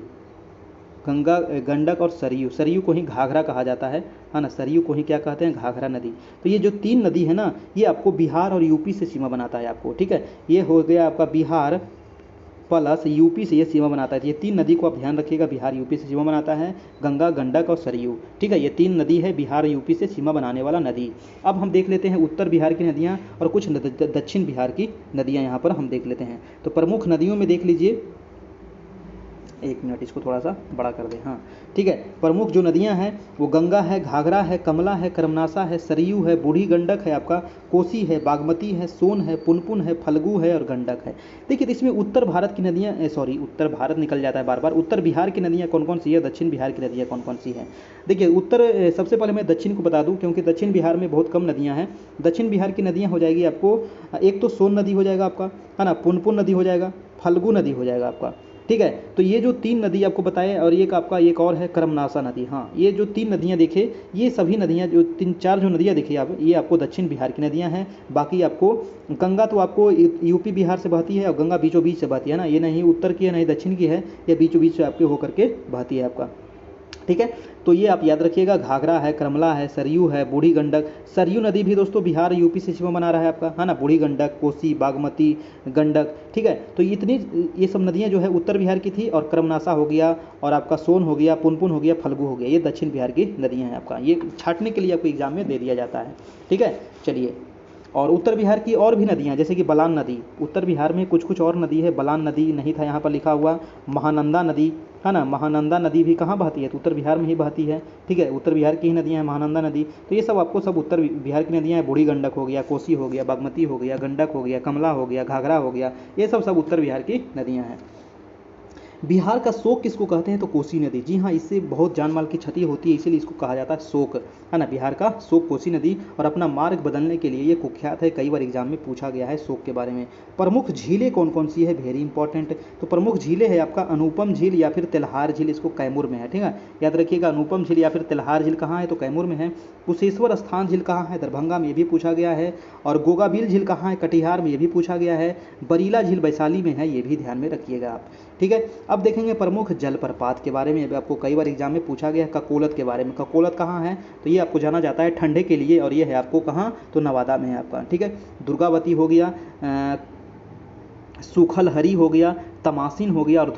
गंगा गंडक और सरयू, सरयू को ही घाघरा कहा जाता है ना, सरयू को ही क्या कहते हैं, घाघरा नदी। तो ये जो 3 नदी है ना, ये आपको बिहार और यूपी से सीमा बनाता है आपको, ठीक है। ये हो गया आपका बिहार प्लस यूपी से ये सीमा बनाता है। ये 3 नदी को आप ध्यान रखिएगा, बिहार यूपी से सीमा बनाता है, गंगा गंडक और सरयू, ठीक है। ये 3 नदी है बिहार यूपी से सीमा बनाने वाला नदी। अब हम देख लेते हैं उत्तर बिहार की नदियाँ और कुछ दक्षिण बिहार की नदियाँ यहाँ पर हम देख लेते हैं। तो प्रमुख नदियों में देख लीजिए, 1 मिनट इसको थोड़ा सा बड़ा कर दें, हाँ ठीक है। प्रमुख जो नदियां हैं वो गंगा है, घाघरा है, कमला है, करमनासा है, सरयू है, बूढ़ी गंडक है, आपका कोसी है, बागमती है, सोन है, पुनपुन है, फल्गु है और गंडक है। देखिए तो इसमें उत्तर भारत की नदियाँ, उत्तर भारत निकल जाता है बार बार, उत्तर बिहार की नदियाँ कौन कौन सी है, दक्षिण बिहार की नदियाँ कौन कौन सी हैं। देखिए सबसे पहले मैं दक्षिण को बता दूँ, क्योंकि दक्षिण बिहार में बहुत कम नदियाँ हैं। दक्षिण बिहार की नदियाँ हो जाएगी आपको, एक तो सोन नदी हो जाएगा आपका, है ना, पुनपुन नदी हो जाएगा, फल्गु नदी हो जाएगा आपका, ठीक है। तो ये जो 3 नदी आपको बताए, और एक और है करमनासा नदी। हाँ, ये जो 3 नदियाँ देखे, ये सभी नदियाँ जो 3-4 जो नदियाँ देखिए आप, ये आपको दक्षिण बिहार की नदियाँ हैं। बाकी आपको गंगा तो आपको यूपी बिहार से बहती है, और गंगा बीचों बीच से बहती है ना, ये नहीं उत्तर की है नहीं दक्षिण की है, ये बीचों बीच से आपके होकर के बहती है आपका, ठीक है। तो ये आप याद रखिएगा, घाघरा है, करमला है, सरयू है, बूढ़ी गंडक। सरयू नदी भी दोस्तों बिहार यूपी से सीमा बना रहा है आपका, है ना, बूढ़ी गंडक, कोसी, बागमती, गंडक, ठीक है। तो ये सब नदियाँ जो है उत्तर बिहार की थी, और करमनासा हो गया, और आपका सोन हो गया, पुनपुन हो गया, फल्गु हो गया, ये दक्षिण बिहार की नदियाँ हैं आपका। ये छाँटने के लिए आपको एग्जाम में दे दिया जाता है, ठीक है। चलिए, और उत्तर बिहार की और भी नदियाँ, जैसे कि बलान नदी, उत्तर बिहार में कुछ कुछ और नदी है, बलान नदी नहीं था यहाँ पर लिखा हुआ, महानंदा नदी, है ना, महानंदा नदी भी कहाँ बहती है, तो उत्तर बिहार में ही बहती है, ठीक है। उत्तर बिहार की ही नदियाँ हैं महानंदा नदी। तो ये सब आपको सब उत्तर बिहार की नदियाँ हैं। बूढ़ी गंडक हो गया, कोसी हो गया, बागमती हो गया, गंडक हो गया, कमला हो गया, घाघरा हो गया, ये सब उत्तर बिहार की नदियाँ हैं। बिहार का शोक किसको कहते हैं, तो कोसी नदी। जी हाँ, इससे बहुत जान माल की क्षति होती है, इसीलिए इसको कहा जाता है शोक, है ना, बिहार का शोक कोसी नदी। और अपना मार्ग बदलने के लिए ये कुख्यात है, कई बार एग्जाम में पूछा गया है शोक के बारे में। प्रमुख झीलें कौन कौन सी है, वेरी इंपॉर्टेंट। तो प्रमुख झीलें है आपका अनुपम झील या फिर तिल्हार झील, इसको कैमूर में है, ठीक है, याद रखिएगा। अनुपम झील या फिर तिल्हार झील कहाँ है, तो कैमूर में है। कुशेश्वर स्थान झील कहाँ है, दरभंगा में, ये भी पूछा गया है। और गोगाबिल झील कहाँ है, कटिहार में, ये भी पूछा गया है। बरीला झील वैशाली में है, ये भी ध्यान में रखिएगा आप, ठीक है। अब देखेंगे प्रमुख जलप्रपात के बारे में, अभी आपको कई बार एग्जाम में पूछा गया है। ककोलत के बारे में, ककोलत कहाँ है, तो ये आपको जाना जाता है ठंडे के लिए, और ये है आपको कहाँ, तो नवादा में है आपका, ठीक है। दुर्गावती हो गया, सुखलहरी हो गया, तमासिन हो गया, और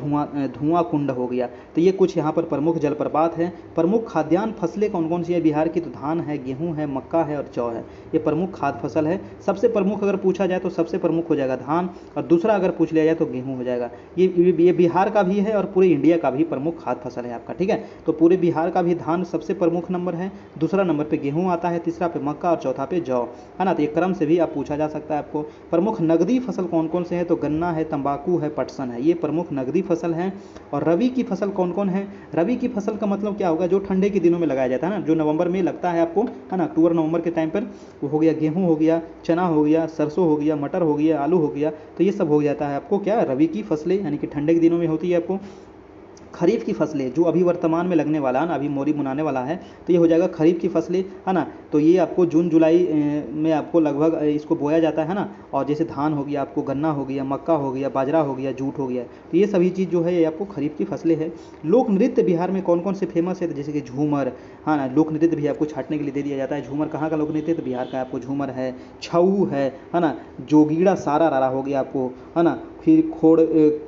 धुआं कुंड हो गया। तो ये कुछ यहाँ पर प्रमुख जलप्रपात हैं। प्रमुख खाद्यान्न फसलें कौन कौन सी है बिहार की, तो धान है, गेहूं है, मक्का है और जौ है, ये प्रमुख खाद्य फसल है। सबसे प्रमुख अगर पूछा जाए तो सबसे प्रमुख हो जाएगा धान, और दूसरा अगर पूछ लिया जाए तो गेहूं हो जाएगा। ये बिहार का भी है और पूरे इंडिया का भी प्रमुख खाद्य फसल है आपका, ठीक है। तो पूरे बिहार का भी धान सबसे प्रमुख नंबर है, दूसरा नंबर पर गेहूँ आता है, तीसरा पे मक्का और चौथा पे जौ, है ना। तो ये क्रम से भी आप पूछा जा सकता है आपको। प्रमुख नगदी फसल कौन कौन से हैं, तो गन्ना है, तंबाकू है, पटसन है, ये प्रमुख नगदी फसल हैं। और रबी की फसल कौन कौन है, रबी की फसल का मतलब क्या होगा, जो ठंडे के दिनों में लगाया जाता है ना, जो नवंबर में लगता है आपको, है ना, अक्टूबर नवंबर के टाइम पर। वो हो गया गेहूं हो गया, चना हो गया, सरसों हो गया, मटर हो गया, आलू हो गया। तो ये सब हो जाता है आपको क्या, रबी की फसलें, यानी कि ठंडे के दिनों में होती है आपको। खरीफ की फसलें जो अभी वर्तमान में लगने वाला है ना, अभी मोरी मुनाने वाला है, तो ये हो जाएगा खरीफ की फसलें, है ना। तो ये आपको जून जुलाई में आपको लगभग इसको बोया जाता है ना। और जैसे धान हो गया, आपको गन्ना हो गया, मक्का हो गया, बाजरा हो गया, जूट हो गया, तो ये सभी चीज़ जो है ये आपको खरीफ की फसलें हैं। लोक नृत्य बिहार में कौन कौन से फेमस है, तो जैसे कि झूमर, हाँ ना, लोक नृत्य भी आपको छाटने के लिए दे दिया जाता है। झूमर कहाँ का लोक नृत्य, तो बिहार का आपको झूमर है, छऊ है ना, जोगीड़ा सारा रारा हो गया आपको, है ना, फिर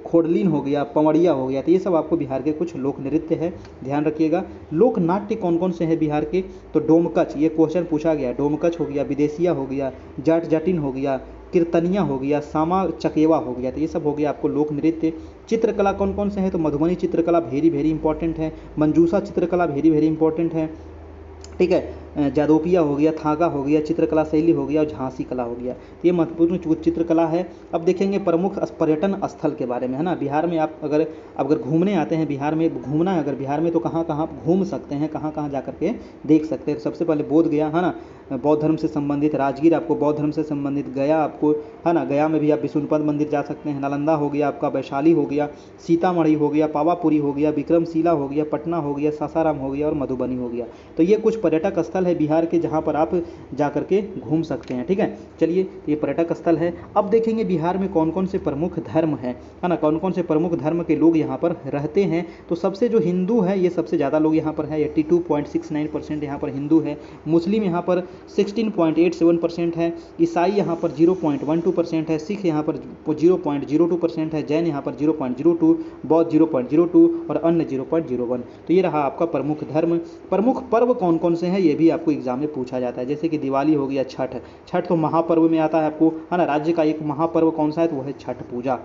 खोड़लीन हो गया, पवड़िया हो गया। तो ये सब आपको बिहार के कुछ लोक नृत्य है, ध्यान रखिएगा। लोक नाट्य कौन कौन से हैं बिहार के, तो डोमकच, ये क्वेश्चन पूछा गया, डोमकच हो गया, विदेशिया हो गया, जाट जाटिन हो गया, कीर्तनिया हो गया, सामा चकेवा हो गया, तो ये सब हो गया आपको लोक नृत्य। चित्रकला कौन कौन से हैं, तो मधुबनी चित्रकला वेरी वेरी इंपॉर्टेंट है, मंजूषा चित्रकला वेरी वेरी इंपॉर्टेंट है, ठीक है, जादोपिया हो गया, थागा हो गया, चित्रकला शैली हो गया और झांसी कला हो गया, तो ये महत्वपूर्ण चित्रकला है। अब देखेंगे प्रमुख पर्यटन स्थल के बारे में, है ना। बिहार में आप अगर घूमने आते हैं, बिहार में घूमना है अगर बिहार में, तो कहाँ कहाँ घूम सकते हैं, कहाँ कहाँ जा करके देख सकते हैं। तो सबसे पहले बोध गया, है ना, बौद्ध धर्म से संबंधित, राजगीर आपको बौद्ध धर्म से संबंधित, गया आपको, है ना, गया में भी आप विष्णुपद मंदिर जा सकते हैं, नालंदा हो गया आपका, वैशाली हो गया, सीतामढ़ी हो गया, पावापुरी हो गया, विक्रमशिला हो गया, पटना हो गया, सासाराम हो गया और मधुबनी हो गया। तो ये कुछ पर्यटक स्थल है बिहार के जहाँ पर आप जा करके घूम सकते हैं, ठीक है। चलिए, ये पर्यटक स्थल है। अब देखेंगे बिहार में कौन कौन से प्रमुख धर्म है ना, कौन कौन से प्रमुख धर्म के लोग यहाँ पर रहते हैं। तो सबसे जो हिंदू है, ये सबसे ज़्यादा लोग यहाँ पर है, 82.69% यहाँ पर हिंदू है, मुस्लिम यहाँ पर 16.87% है, ईसाई यहाँ पर 0.12% है, सिख यहाँ पर 0.02% है, जैन यहाँ पर 0.02, बौद्ध 0.02 और अन्य 0.01। तो ये रहा आपका प्रमुख धर्म। प्रमुख पर्व कौन कौन से हैं, ये भी आपको एग्जाम में पूछा जाता है, जैसे कि दिवाली हो गया, छठ तो महापर्व में आता है आपको, है ना। राज्य का एक महापर्व कौन सा है, तो वह है छठ पूजा,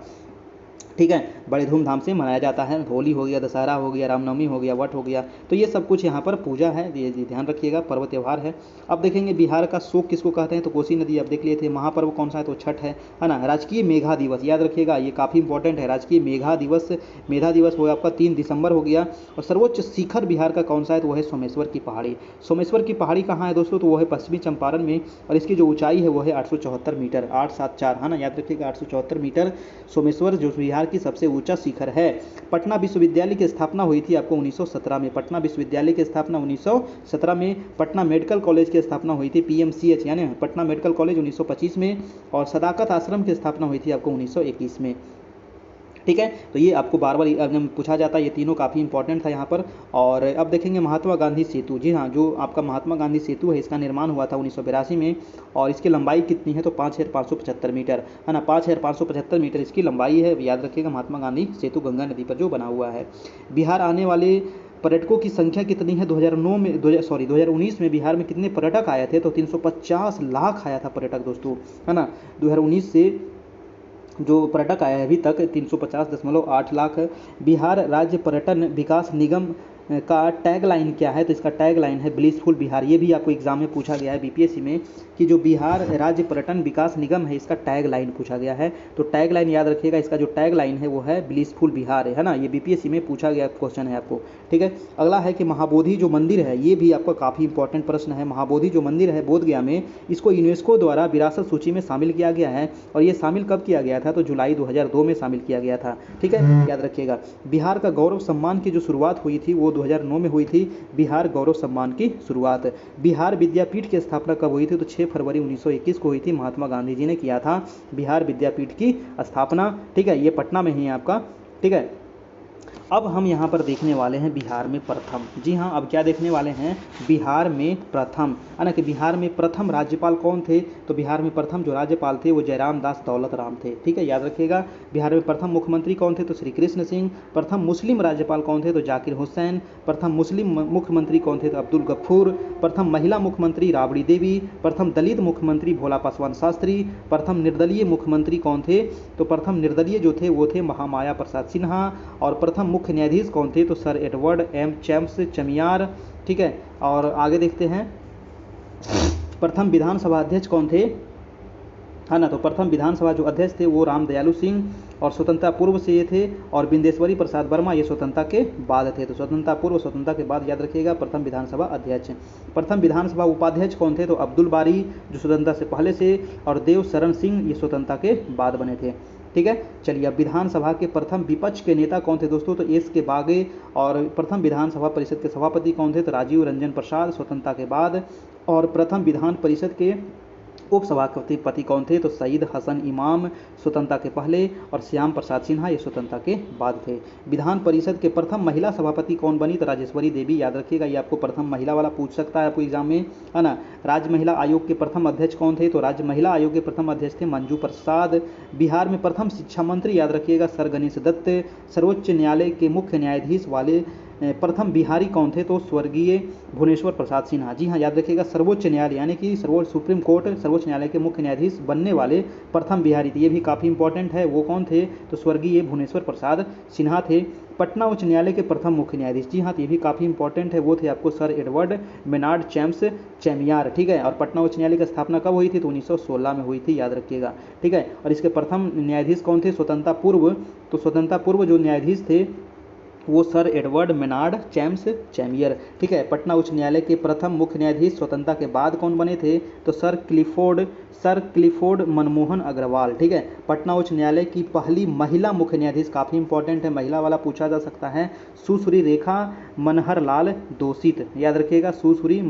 ठीक है, बड़े धूमधाम से मनाया जाता है। होली हो गया, दशहरा हो गया, रामनवमी हो गया, वट हो गया, तो ये सब कुछ यहाँ पर पूजा है, ये ध्यान रखिएगा, पर्व त्यौहार है। अब देखेंगे बिहार का शोक किसको कहते हैं, तो कोसी नदी आप देख लिए थे। महापर्व कौन सा है, तो छठ है ना। राजकीय मेघा दिवस याद रखिएगा, ये काफ़ी इंपॉर्टेंट है। राजकीय मेघा दिवस वो आपका 3 दिसंबर हो गया। और सर्वोच्च शिखर बिहार का कौन सा है, तो वह है सोमेश्वर की पहाड़ी। सोमेश्वर की पहाड़ी कहाँ है दोस्तों, तो वह है पश्चिमी चंपारण में, और इसकी जो ऊंचाई है वो है 874 मीटर, 874, है ना, याद रखिएगा 874 मीटर सोमेश्वर जो बिहार की सबसे ऊंचा शिखर है। पटना विश्वविद्यालय की स्थापना हुई थी आपको 1917 में, पटना विश्वविद्यालय की स्थापना 1917 में। पटना मेडिकल कॉलेज की स्थापना हुई थी, PMCH यानी पटना मेडिकल कॉलेज 1925 में। और सदाकत आश्रम की स्थापना हुई थी आपको 1921 में, ठीक है। तो ये आपको बार बार एग्जाम में पूछा जाता है, ये तीनों काफ़ी इंपॉर्टेंट था यहाँ पर। और अब देखेंगे महात्मा गांधी सेतु, जी हाँ, जो आपका महात्मा गांधी सेतु है, इसका निर्माण हुआ था 1982 में, और इसकी लंबाई कितनी है, तो 5575 मीटर, है ना, 5575 मीटर इसकी लंबाई है, याद रखिएगा। महात्मा गांधी सेतु गंगा नदी पर जो बना हुआ है। बिहार आने वाले पर्यटकों की संख्या कितनी है, 2019 में बिहार में कितने पर्यटक आए थे, तो 350 लाख आया था पर्यटक दोस्तों, है ना। 2019 से जो पर्यटक आया है अभी तक 350.8 लाख। बिहार राज्य पर्यटन विकास निगम का टैग लाइन क्या है, तो इसका टैग लाइन है ब्लिसफुल बिहार। ये भी आपको एग्जाम में पूछा गया है बीपीएससी में, कि जो बिहार राज्य पर्यटन विकास निगम है, इसका टैग लाइन पूछा गया है। तो टैग लाइन याद रखिएगा, इसका जो टैग लाइन है वो है ब्लिसफुल बिहार, है ना। ये बीपीएससी में पूछा गया क्वेश्चन है आपको, ठीक है। अगला है कि महाबोधि जो मंदिर है, ये भी आपका काफ़ी इंपॉर्टेंट प्रश्न है। महाबोधि जो मंदिर है बोधगया में, इसको यूनेस्को द्वारा विरासत सूची में शामिल किया गया है। और ये शामिल कब किया गया था, तो जुलाई 2002 में शामिल किया गया था, ठीक है, याद रखिएगा। बिहार का गौरव सम्मान की जो शुरुआत हुई थी वो 2009 में हुई थी, बिहार गौरव सम्मान की शुरुआत। बिहार विद्यापीठ की स्थापना कब हुई थी, तो 6 फरवरी 1921 को हुई थी, महात्मा गांधी जी ने किया था बिहार विद्यापीठ की स्थापना, ठीक है। ये पटना में ही है आपका, ठीक है। अब हम यहाँ पर देखने वाले हैं बिहार में प्रथम, जी हाँ, अब क्या देखने वाले हैं, बिहार में प्रथम, है ना, कि बिहार में प्रथम राज्यपाल कौन थे, तो बिहार में प्रथम जो राज्यपाल थे वो जयराम दास दौलत राम थे, ठीक है, याद रखिएगा। बिहार में प्रथम मुख्यमंत्री कौन थे, तो श्री कृष्ण सिंह। प्रथम मुस्लिम राज्यपाल कौन थे, तो जाकिर हुसैन। प्रथम मुस्लिम मुख्यमंत्री कौन थे, तो अब्दुल गफूर। प्रथम महिला मुख्यमंत्री राबड़ी देवी। प्रथम दलित मुख्यमंत्री भोला पासवान शास्त्री। प्रथम निर्दलीय मुख्यमंत्री कौन थे, तो प्रथम निर्दलीय जो थे वो थे महामाया प्रसाद सिन्हा। और प्रथम मुख्य न्यायाधीश कौन थे, तो सर एडवर्ड एम चैम्स चमियार, ठीक है। और आगे देखते हैं, प्रथम विधानसभा अध्यक्ष कौन थे, है ना, तो प्रथम विधानसभा जो अध्यक्ष थे वो राम दयालु सिंह, और स्वतंत्रता पूर्व से ये थे। और बिंदेश्वरी प्रसाद वर्मा, ये स्वतंत्रता के बाद थे, तो स्वतंत्रता पूर्व स्वतंत्रता के बाद याद रखिएगा प्रथम विधानसभा अध्यक्ष। प्रथम विधानसभा उपाध्यक्ष कौन थे, तो अब्दुल बारी जो स्वतंत्रता से पहले से, और देव शरण सिंह ये स्वतंत्रता के बाद बने थे, ठीक है। चलिए, अब विधानसभा के प्रथम विपक्ष के नेता कौन थे दोस्तों, तो एस के बागे। और प्रथम विधानसभा परिषद के सभापति कौन थे, तो राजीव रंजन प्रसाद स्वतंत्रता के बाद। और प्रथम विधान परिषद के उपसभापति कौन थे, तो सईद हसन इमाम स्वतंत्रता के पहले। और श्याम प्रसाद सिन्हा ये स्वतंत्रता के बाद थे। विधान परिषद के प्रथम महिला सभापति कौन बनी, तो राजेश्वरी देवी, याद रखिएगा, ये आपको प्रथम महिला वाला पूछ सकता है आपको एग्जाम में, है ना। राज्य महिला आयोग के प्रथम अध्यक्ष कौन थे, तो राज्य महिला आयोग के प्रथम अध्यक्ष थे मंजू प्रसाद। बिहार में प्रथम शिक्षा मंत्री याद रखिएगा सर गणेश दत्त। सर्वोच्च न्यायालय के मुख्य न्यायाधीश वाले प्रथम बिहारी कौन थे? तो स्वर्गीय भुवनेश्वर प्रसाद सिन्हा। जी हाँ, याद रखिएगा, सर्वोच्च न्यायालय यानी कि सुप्रीम कोर्ट सर्वोच्च न्यायालय के मुख्य न्यायाधीश बनने वाले प्रथम बिहारी थे, ये भी काफ़ी इंपॉर्टेंट है। वो कौन थे? तो स्वर्गीय भुवनेश्वर प्रसाद सिन्हा थे। पटना उच्च न्यायालय के प्रथम मुख्य न्यायाधीश, जी हाँ, ये भी काफ़ी इंपॉर्टेंट है, वो थे आपको सर एडवर्ड मेनार्ड चैम्स चैमियार। ठीक है, और पटना उच्च न्यायालय की स्थापना कब हुई थी? तो 1916 में हुई थी, याद रखिएगा। ठीक है, और इसके प्रथम न्यायाधीश कौन थे? स्वतंत्रता पूर्व, तो स्वतंत्रता पूर्व जो न्यायाधीश थे वो सर एडवर्ड मेनार्ड चैम्स चैमियर। ठीक है, पटना उच्च न्यायालय के प्रथम मुख्य न्यायाधीश स्वतंत्रता के बाद कौन बने थे? तो सर क्लिफोर्ड मनमोहन अग्रवाल। ठीक है, पटना उच्च न्यायालय की पहली महिला मुख्य न्यायाधीश, काफ़ी इंपॉर्टेंट है, महिला वाला पूछा जा सकता है, सुश्री रेखा मनहरलाल दोषित। याद रखिएगा, सुश्री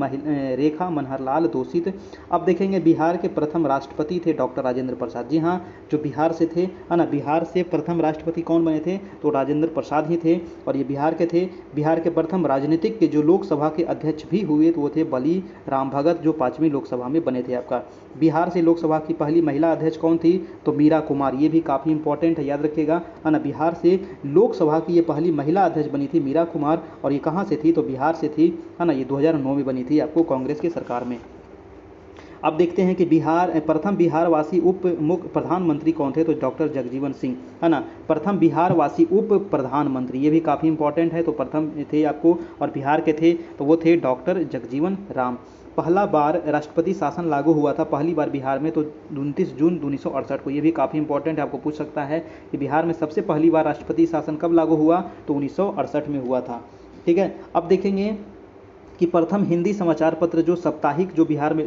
रेखा मनहरलाल दोषित। अब देखेंगे बिहार के प्रथम राष्ट्रपति थे डॉक्टर राजेंद्र प्रसाद। जी हाँ, जो बिहार से थे, है ना, बिहार से प्रथम राष्ट्रपति कौन बने थे? तो राजेंद्र प्रसाद ही थे, और ये बिहार के थे। बिहार के प्रथम राजनीतिक के जो लोकसभा के अध्यक्ष भी हुए तो वो थे बली राम भगत, जो 5वीं लोकसभा में बने थे आपका। बिहार से लोकसभा की पहली महिला अध्यक्ष कौन थी? तो मीरा कुमार, ये भी काफ़ी इंपॉर्टेंट है, याद रखिएगा, है ना। बिहार से लोकसभा की ये पहली महिला अध्यक्ष बनी थी मीरा कुमार, और ये कहाँ से थी? तो बिहार से थी, है ना। ये 2009 में बनी थी आपको कांग्रेस की सरकार में। अब देखते हैं कि प्रथम बिहारवासी उप मुख्य प्रधानमंत्री कौन थे? तो डॉक्टर जगजीवन सिंह, है ना। प्रथम बिहारवासी उप प्रधानमंत्री, ये भी काफ़ी इंपॉर्टेंट है, तो प्रथम थे आपको, और बिहार के थे तो वो थे डॉक्टर जगजीवन राम। पहला बार राष्ट्रपति शासन लागू हुआ था पहली बार बिहार में तो 29 जून 1968 को, ये भी काफ़ी इंपॉर्टेंट है, आपको पूछ सकता है कि बिहार में सबसे पहली बार राष्ट्रपति शासन कब लागू हुआ? तो 1968 में हुआ था। ठीक है, अब देखेंगे कि प्रथम हिंदी समाचार पत्र जो साप्ताहिक जो बिहार में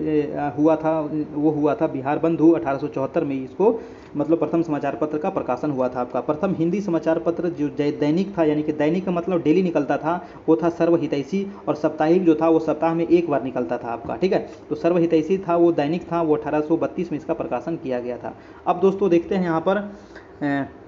हुआ था, वो हुआ था बिहार बंधु 1874 में, इसको मतलब प्रथम समाचार पत्र का प्रकाशन हुआ था आपका। प्रथम हिंदी समाचार पत्र जो दैनिक था, यानी कि दैनिक का मतलब डेली निकलता था, वो था सर्वहितैषी, और साप्ताहिक जो था वो सप्ताह में एक बार निकलता था आपका। ठीक है, तो सर्वहितैषी था वो दैनिक था, वो 1832 में इसका प्रकाशन किया गया था। अब दोस्तों देखते हैं यहाँ पर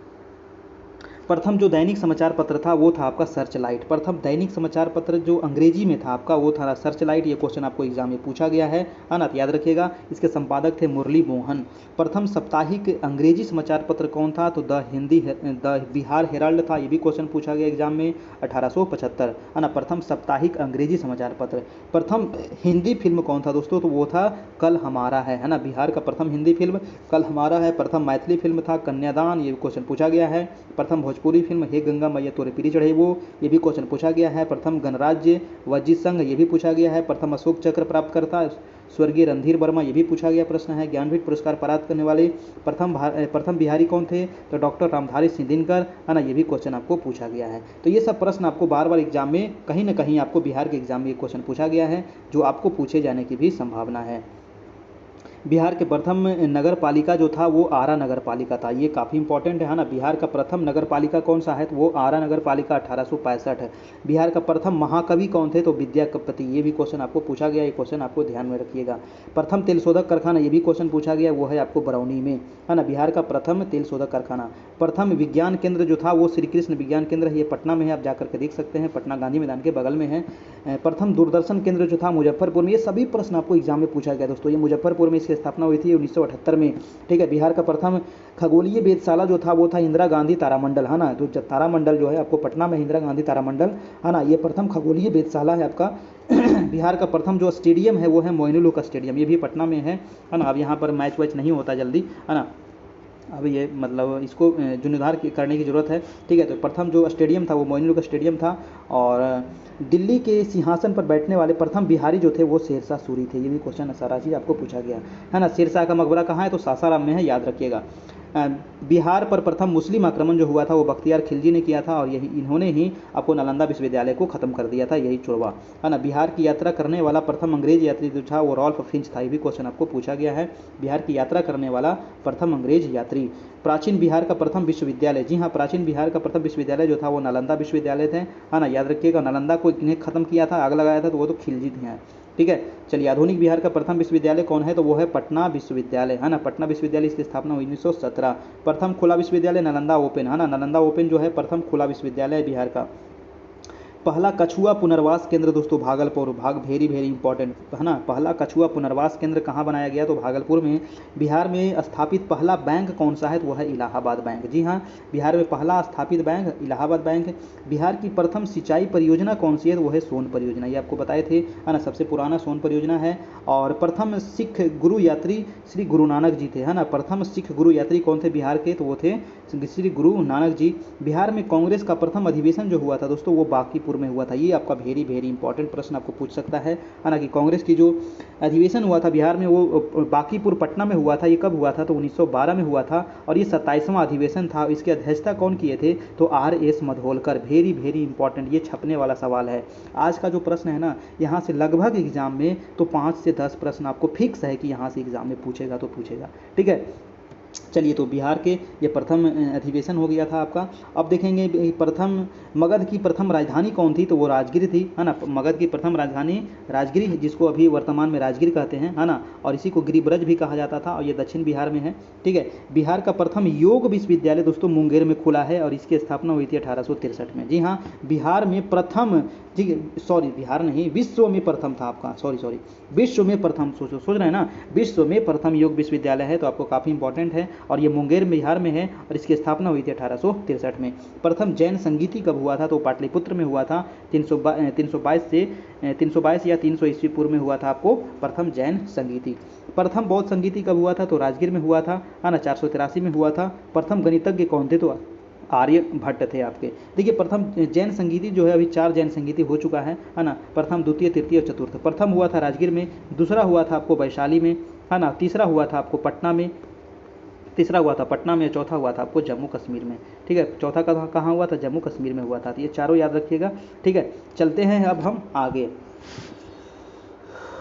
प्रथम जो दैनिक समाचार पत्र था वो था आपका सर्च लाइट। प्रथम दैनिक समाचार पत्र जो अंग्रेजी में था आपका वो था सर्च लाइट। ये क्वेश्चन आपको एग्जाम में पूछा गया है ना, याद रखिएगा। इसके संपादक थे मुरली मोहन। प्रथम साप्ताहिक अंग्रेजी समाचार पत्र कौन था? तो द बिहार हेराल्ड था। ये भी क्वेश्चन पूछा गया एग्जाम में 1875, है ना। प्रथम साप्ताहिक अंग्रेजी समाचार पत्र। प्रथम हिंदी फिल्म कौन था दोस्तों? तो वो था कल हमारा है ना। बिहार का प्रथम हिंदी फिल्म कल हमारा है। प्रथम मैथिली फिल्म था कन्यादान, ये क्वेश्चन पूछा गया है। प्रथम भोजपुरी फिल्म हे गंगा मैया तोरे पीरी चढ़े वो, ये भी क्वेश्चन पूछा गया है। प्रथम गणराज्य वजीर संघ, ये भी पूछा गया है। प्रथम अशोक चक्र प्राप्त करता स्वर्गीय रणधीर वर्मा, ये भी पूछा गया प्रश्न है। ज्ञानपीठ पुरस्कार प्राप्त करने वाले प्रथम बिहारी कौन थे? तो डॉक्टर रामधारी सिंह दिनकर, है ना। ये भी क्वेश्चन आपको पूछा गया है। तो ये सब प्रश्न आपको बार बार एग्जाम में कहीं ना कहीं आपको बिहार के एग्जाम में क्वेश्चन पूछा गया है, जो आपको पूछे जाने की भी संभावना है। बिहार के प्रथम नगर पालिका जो था वो आरा नगर पालिका था। ये काफ़ी इंपॉर्टेंट है ना। बिहार का प्रथम नगर पालिका कौन सा है? तो वो आरा नगर पालिका 1865 है। बिहार का प्रथम महाकवि कौन थे? तो विद्यापति। ये भी क्वेश्चन आपको पूछा गया, ये क्वेश्चन आपको ध्यान में रखिएगा। प्रथम तेल शोधक कारखाना, ये भी क्वेश्चन पूछा गया, वो है आपको बरौनी में, है ना। बिहार का प्रथम तेल शोधक कारखाना। प्रथम विज्ञान केंद्र जो था वो श्री कृष्ण विज्ञान केंद्र है, ये पटना में है, आप जाकर के देख सकते हैं, पटना गांधी मैदान के बगल में है। प्रथम दूरदर्शन केंद्र जो था मुजफ्फरपुर में। ये सभी प्रश्न आपको एग्जाम में पूछा गया दोस्तों। ये मुजफ्फरपुर में इसकी स्थापना हुई थी 1978 में। ठीक है, बिहार का प्रथम खगोलीय वेधशाला जो था वो था इंदिरा गांधी तारामंडल, है ना। तो तारामंडल जो है आपको पटना में इंदिरा गांधी तारामंडल, है ना। ये प्रथम खगोलीय वेधशाला है आपका। बिहार का प्रथम जो स्टेडियम है वो है मोइनुल हक स्टेडियम, ये भी पटना में है ना। अब यहाँ पर मैच वैच नहीं होता जल्दी, है ना। अब ये मतलब इसको जीर्णोद्धार करने की ज़रूरत है। ठीक है, तो प्रथम जो स्टेडियम था वो मोइनुल हक स्टेडियम था। और दिल्ली के सिंहासन पर बैठने वाले प्रथम बिहारी जो थे वो शेरशाह सूरी थे। ये भी क्वेश्चन सारा चीज़ आपको पूछा गया है ना। शेरशाह का मकबरा कहाँ है? तो सासाराम में है, याद रखिएगा। बिहार पर प्रथम मुस्लिम आक्रमण जो हुआ था वो बख्तियार खिलजी ने किया था, और यही इन्होंने ही आपको नालंदा विश्वविद्यालय को ख़त्म कर दिया था, यही चुड़वा, है ना। बिहार की यात्रा करने वाला प्रथम अंग्रेज यात्री जो था वो रॉल्फ फिंच था। ये भी क्वेश्चन आपको पूछा गया है, बिहार की यात्रा करने वाला प्रथम अंग्रेज यात्री। प्राचीन बिहार का प्रथम विश्वविद्यालय, जी हाँ, प्राचीन बिहार का प्रथम विश्वविद्यालय जो था वो नालंदा विश्वविद्यालय थे, है ना। याद रखिएगा, नालंदा को इन्हें खत्म किया था, आग लगाया था, तो वो तो खिलजी थे हैं। ठीक है, चलिए, आधुनिक बिहार का प्रथम विश्वविद्यालय कौन है? तो वो है पटना विश्वविद्यालय, है ना। पटना विश्वविद्यालय इसकी स्थापना हुई 1917। प्रथम खुला विश्वविद्यालय नालंदा ओपन, है ना। नालंदा ओपन जो है प्रथम खुला विश्वविद्यालय बिहार का। पहला कछुआ पुनर्वास केंद्र दोस्तों भागलपुर, वेरी वेरी इंपॉर्टेंट है ना। पहला कछुआ पुनर्वास केंद्र कहाँ बनाया गया, तो भागलपुर में। बिहार में स्थापित पहला बैंक कौन सा है, तो वह है इलाहाबाद बैंक। जी हाँ, बिहार में पहला स्थापित बैंक इलाहाबाद बैंक है। बिहार की प्रथम सिंचाई परियोजना कौन सी है, तो वह है सोन परियोजना, ये आपको बताए थे है ना, सबसे पुराना सोन परियोजना है। और प्रथम सिख गुरु यात्री श्री गुरु नानक जी थे है ना। प्रथम सिख गुरु यात्री कौन थे बिहार के, तो वो थे श्री गुरु नानक जी। बिहार में कांग्रेस का प्रथम अधिवेशन जो हुआ था दोस्तों वो बांकीपुर में हुआ था। ये आपका वेरी वेरी इंपॉर्टेंट प्रश्न आपको पूछ सकता है ना, कि कांग्रेस की जो अधिवेशन हुआ था बिहार में वो बांकीपुर पटना में हुआ था। ये कब हुआ था, तो 1912 में हुआ था और ये 27वां अधिवेशन था। इसकी अध्यक्षता कौन किए थे, तो RS Madholkar. Very very important, ये छपने वाला सवाल है। आज का जो प्रश्न है ना, यहाँ से लगभग एग्जाम में तो 5 से 10 प्रश्न आपको फिक्स है कि यहाँ से एग्जाम में पूछेगा तो पूछेगा, ठीक है। चलिए, तो बिहार के ये प्रथम अधिवेशन हो गया था आपका। अब देखेंगे प्रथम मगध की प्रथम राजधानी कौन थी, तो वो राजगीर थी है ना। मगध की प्रथम राजधानी राजगिरी है, जिसको अभी वर्तमान में राजगीर कहते हैं है ना, और इसी को गिरिब्रज भी कहा जाता था, और ये दक्षिण बिहार में है, ठीक है। बिहार का प्रथम योग विश्वविद्यालय दोस्तों मुंगेर में खुला है और इसकी स्थापना हुई थी 1863 में। जी हाँ, बिहार में प्रथम, जी सॉरी बिहार नहीं, विश्व में प्रथम था आपका, सॉरी विश्व में प्रथम, सोच रहे हैं ना, विश्व में प्रथम योग विश्वविद्यालय है, तो आपको काफ़ी इंपॉर्टेंट है। और ये मुंगेर बिहार में है और इसकी स्थापना हुई थी 1863 में। प्रथम जैन संगीति कब हुआ था, तो पाटलिपुत्र में हुआ था 322 या 300 ईस्वी पूर्व में हुआ था आपको प्रथम जैन संगीति। प्रथम बौद्ध संगीति कब हुआ था, तो राजगीर में हुआ था है ना, 483 में हुआ था। प्रथम गणितज्ञ कौन थे, तो आर्यभट्ट थे आपके। देखिए, प्रथम जैन संगीति जो है अभी 4 जैन संगीति हो चुका है ना। प्रथम, द्वितीय, तृतीय और चतुर्थ। प्रथम हुआ था राजगीर में, दूसरा हुआ था आपको वैशाली में है ना, तीसरा हुआ था आपको पटना में, चौथा हुआ था आपको जम्मू कश्मीर में, ठीक है। चौथा कहाँ हुआ था, जम्मू कश्मीर में हुआ था। तो ये चारों याद रखिएगा, ठीक है। चलते हैं अब हम आगे।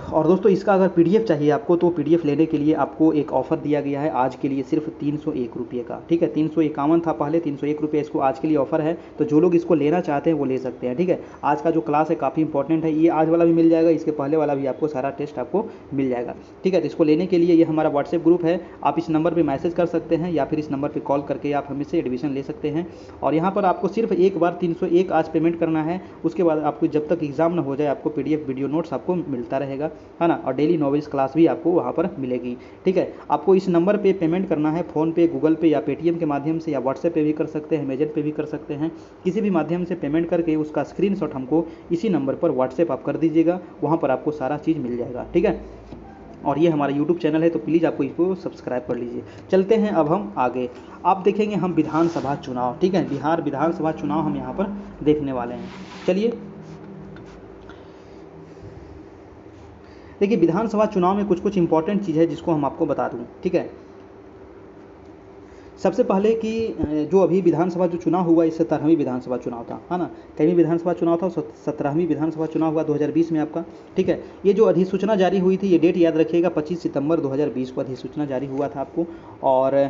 और दोस्तों, इसका अगर PDF चाहिए आपको, तो PDF लेने के लिए आपको एक ऑफर दिया गया है आज के लिए, सिर्फ 301 रुपये का, ठीक है। 351 था पहले, 301 रुपये इसको आज के लिए ऑफर है। तो जो लोग इसको लेना चाहते हैं वो ले सकते हैं, ठीक है। आज का जो क्लास है काफ़ी इंपॉर्टेंट है, ये आज वाला भी मिल जाएगा, इसके पहले वाला भी आपको सारा टेस्ट आपको मिल जाएगा, ठीक है। तो इसको लेने के लिए ये हमारा व्हाट्सएप ग्रुप है, आप इस नंबर पर मैसेज कर सकते हैं या फिर इस नंबर पर कॉल करके आप हमें से एडमिशन ले सकते हैं। और यहाँ पर आपको सिर्फ एक बार 301 आज पेमेंट करना है, उसके बाद आपको जब तक एग्जाम ना हो जाए आपको PDF वीडियो नोट्स आपको मिलता रहेगा है ना, और डेली नॉवेल्स क्लास भी आपको वहाँ पर मिलेगी, ठीक है। आपको इस नंबर पे पेमेंट करना है, फ़ोन पे, गूगल पे या पेटीएम के माध्यम से, या व्हाट्सएप पे भी कर सकते हैं, अमेजन पे भी कर सकते हैं। किसी भी माध्यम से पेमेंट करके उसका स्क्रीनशॉट हमको इसी नंबर पर व्हाट्सएप आप कर दीजिएगा, वहाँ पर आपको सारा चीज़ मिल जाएगा, ठीक है। और ये हमारा YouTube चैनल है, तो प्लीज़ आपको इसको सब्सक्राइब कर लीजिए। चलते हैं अब हम आगे। आप देखेंगे हम विधानसभा चुनाव, ठीक है, बिहार विधानसभा चुनाव हम यहाँ पर देखने वाले हैं। चलिए, देखिए, विधानसभा चुनाव में कुछ कुछ इंपॉर्टेंट चीज़ है जिसको हम आपको बता दूं, ठीक है। सबसे पहले कि जो अभी विधानसभा जो चुनाव हुआ, इससे 17वीं विधानसभा चुनाव था है ना। कईवीं विधानसभा चुनाव था, 17वीं विधानसभा चुनाव हुआ 2020 में आपका, ठीक है। ये जो अधिसूचना जारी हुई थी, ये डेट याद रखिएगा, 25 सितंबर 2020 को अधिसूचना जारी हुआ था आपको। और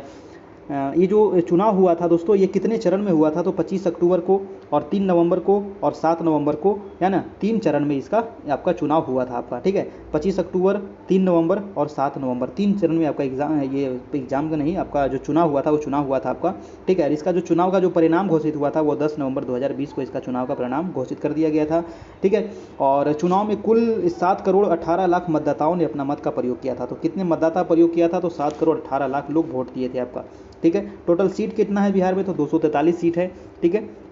ये जो चुनाव हुआ था दोस्तों, ये कितने चरण में हुआ था, तो 25 अक्टूबर को और 3 नवंबर को और 7 नवंबर को, है ना, 3 चरण में इसका आपका चुनाव हुआ था आपका, ठीक है। 25 अक्टूबर, 3 नवंबर और 7 नवंबर, 3 चरण में आपका एग्जाम का नहीं, आपका जो चुनाव हुआ था वो चुनाव हुआ था आपका, ठीक है। इसका जो चुनाव का जो परिणाम घोषित हुआ था वो 10 नवंबर 2020 को इसका चुनाव का परिणाम घोषित कर दिया गया था, ठीक है। और चुनाव में कुल 7 करोड़ 18 लाख मतदाताओं ने अपना मत का प्रयोग किया था। तो कितने मतदाता प्रयोग किया था, तो 7 करोड़ 18 लाख लोग वोट दिए थे आपका, ठीक है। टोटल सीट कितना है बिहार में, तो 243 सीट है, ठीक है।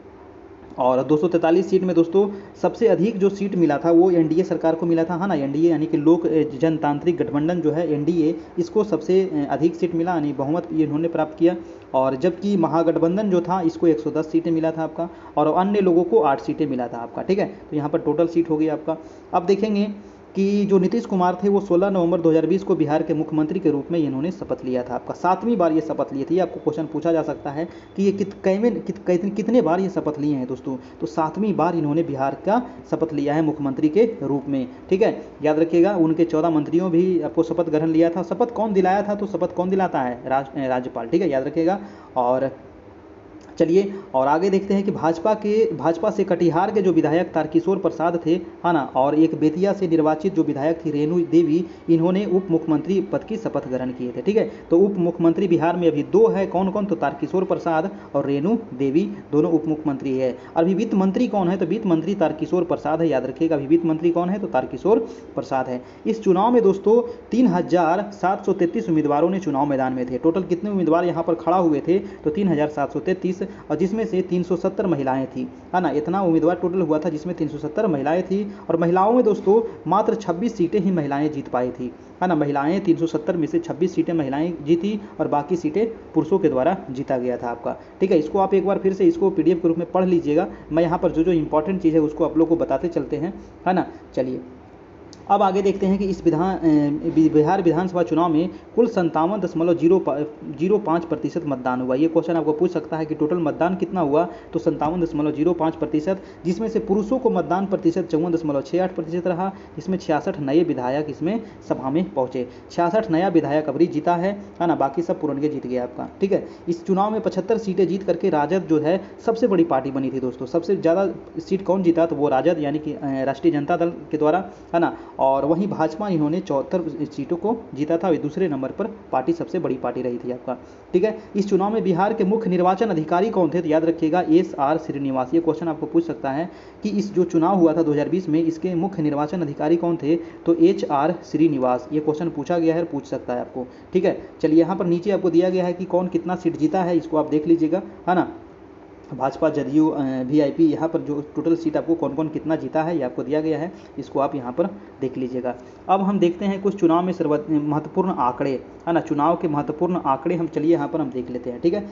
और 243 सीट में दोस्तों सबसे अधिक जो सीट मिला था वो एनडीए सरकार को मिला था, है ना। एनडीए यानी कि लोक जनतांत्रिक गठबंधन जो है एनडीए, इसको सबसे अधिक सीट मिला, यानी बहुमत ये इन्होंने प्राप्त किया। और जबकि महागठबंधन जो था इसको 110 सीटें मिला था आपका, और अन्य लोगों को 8 सीटें मिला था आपका, ठीक है। तो यहाँ पर टोटल सीट हो गई आपका। अब देखेंगे कि जो नीतीश कुमार थे वो 16 नवंबर 2020 को बिहार के मुख्यमंत्री के रूप में इन्होंने शपथ लिया था आपका, 7वीं बार ये शपथ लिए थे। ये आपको क्वेश्चन पूछा जा सकता है कि ये कितने बार ये शपथ लिए हैं दोस्तों, तो 7वीं बार इन्होंने बिहार का शपथ लिया है मुख्यमंत्री के रूप में, ठीक है। याद रखिएगा, उनके 14 मंत्रियों भी आपको शपथ ग्रहण लिया था। शपथ कौन दिलाया था, तो शपथ कौन दिलाता है, राज्यपाल, ठीक है, याद रखिएगा। और चलिए और आगे देखते हैं कि भाजपा से कटिहार के जो विधायक तारकिशोर प्रसाद थे, है ना, और एक बेतिया से निर्वाचित जो विधायक थी रेणु देवी, इन्होंने उप मुख्यमंत्री पद की शपथ ग्रहण किए थे। ठीक है, तो उप मुख्यमंत्री बिहार में अभी दो है, कौन कौन, तो तारकिशोर प्रसाद और रेणु देवी, दोनों उप मुख्यमंत्री है। अभी वित्त मंत्री कौन है, तो वित्त मंत्री तारकिशोर प्रसाद है, याद रखिएगा। अभी वित्त मंत्री कौन है, तो तारकिशोर प्रसाद है। इस चुनाव में दोस्तों 3733 उम्मीदवारों ने चुनाव मैदान में थे। टोटल कितने उम्मीदवार यहाँ पर खड़ा हुए थे, तो 3733, और जिसमें से 370 महिलाएं थी, है ना। इतना उम्मीदवार टोटल हुआ था जिसमें 370 महिलाएं थी, और महिलाओं में दोस्तों मात्र 26 सीटें ही महिलाएं जीत पाई थी, है ना। महिलाएं 370 में से 26 सीटें महिलाएं जीती और बाकी सीटें पुरुषों के द्वारा जीता गया था आपका। ठीक है, इसको आप एक बार फिर से इसको PDF के रूप में पढ़ लीजिएगा। मैं यहाँ पर जो जो इंपॉर्टेंट चीज़ है उसको आप लोग को बताते चलते हैं, है ना। चलिए अब आगे देखते हैं कि इस बिहार विधानसभा चुनाव में कुल 57.05% मतदान हुआ। ये क्वेश्चन आपको पूछ सकता है कि टोटल मतदान कितना हुआ, तो 57.05%, जिसमें से पुरुषों को मतदान प्रतिशत 54.68% रहा। इसमें 66 नए विधायक इसमें सभा में पहुंचे। 66 नया विधायक अबरी जीता है ना, बाकी सब पुरनगे जीत गया आपका। ठीक है, इस चुनाव में 75 सीटें जीत करके राजद जो है सबसे बड़ी पार्टी बनी थी दोस्तों। सबसे ज़्यादा सीट कौन जीता, तो वो राजद यानी कि राष्ट्रीय जनता दल के द्वारा, है ना। और वहीं भाजपा इन्होंने 74 सीटों को जीता था। दूसरे नंबर पर पार्टी सबसे बड़ी पार्टी रही थी आपका। ठीक है, इस चुनाव में बिहार के मुख्य निर्वाचन अधिकारी कौन थे, तो याद रखिएगा SR श्रीनिवास। ये क्वेश्चन आपको पूछ सकता है कि इस जो चुनाव हुआ था 2020 में, इसके मुख्य निर्वाचन अधिकारी कौन थे, तो HR श्रीनिवास। ये क्वेश्चन पूछा गया है, पूछ सकता है आपको। ठीक है, चलिए यहाँ पर नीचे आपको दिया गया है कि कौन कितना सीट जीता है, इसको आप देख लीजिएगा, है ना। भाजपा, जदयू, VIP, यहाँ पर जो टोटल सीट आपको कौन कौन कितना जीता है ये आपको दिया गया है, इसको आप यहाँ पर देख लीजिएगा। अब हम देखते हैं कुछ चुनाव में महत्वपूर्ण आंकड़े, है ना। चुनाव के महत्वपूर्ण आंकड़े हम चलिए यहाँ पर हम देख लेते हैं। ठीक है,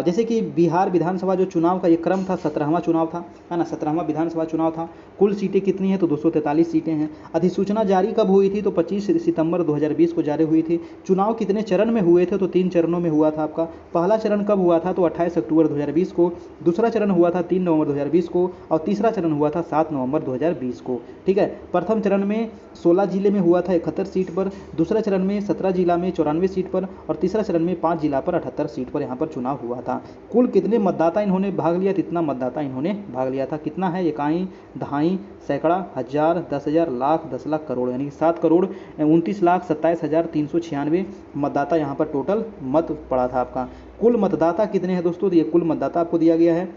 जैसे कि बिहार विधानसभा जो चुनाव का ये क्रम था, 17वां चुनाव था, है ना। 17वां विधानसभा चुनाव था। कुल सीटें कितनी हैं, तो 243 सीटें हैं। अधिसूचना जारी कब हुई थी, तो 25 सितंबर 2020 को जारी हुई थी। चुनाव कितने चरण में हुए थे, तो 3 चरणों में हुआ था आपका। पहला चरण कब हुआ था, तो 28 अक्टूबर 2020 को। दूसरा चरण हुआ था 3 नवंबर 2020 को, और तीसरा चरण हुआ था 7 नवंबर 2020 को। ठीक है, प्रथम चरण में 16 जिले में हुआ था 71 सीट पर, दूसरा चरण में 17 जिला में 94 सीट पर, और तीसरा चरण में 5 जिला पर 78 सीट पर यहाँ पर चुनाव हुआ था। कुल कितने मतदाता इन्होंने भाग लिया, इतना मतदाता इन्होंने भाग लिया था। कितना है, इकाई, दहाई, सैकड़ा, हजार, 10,000, लाख, 10 लाख, करोड़, यानी 7,29,27,396 मतदाता यहाँ पर टोटल मत पड़ा था आपका। कुल मतदाता कितने हैं दोस्तों, तो ये कुल मतदाता आपको दिया गया है,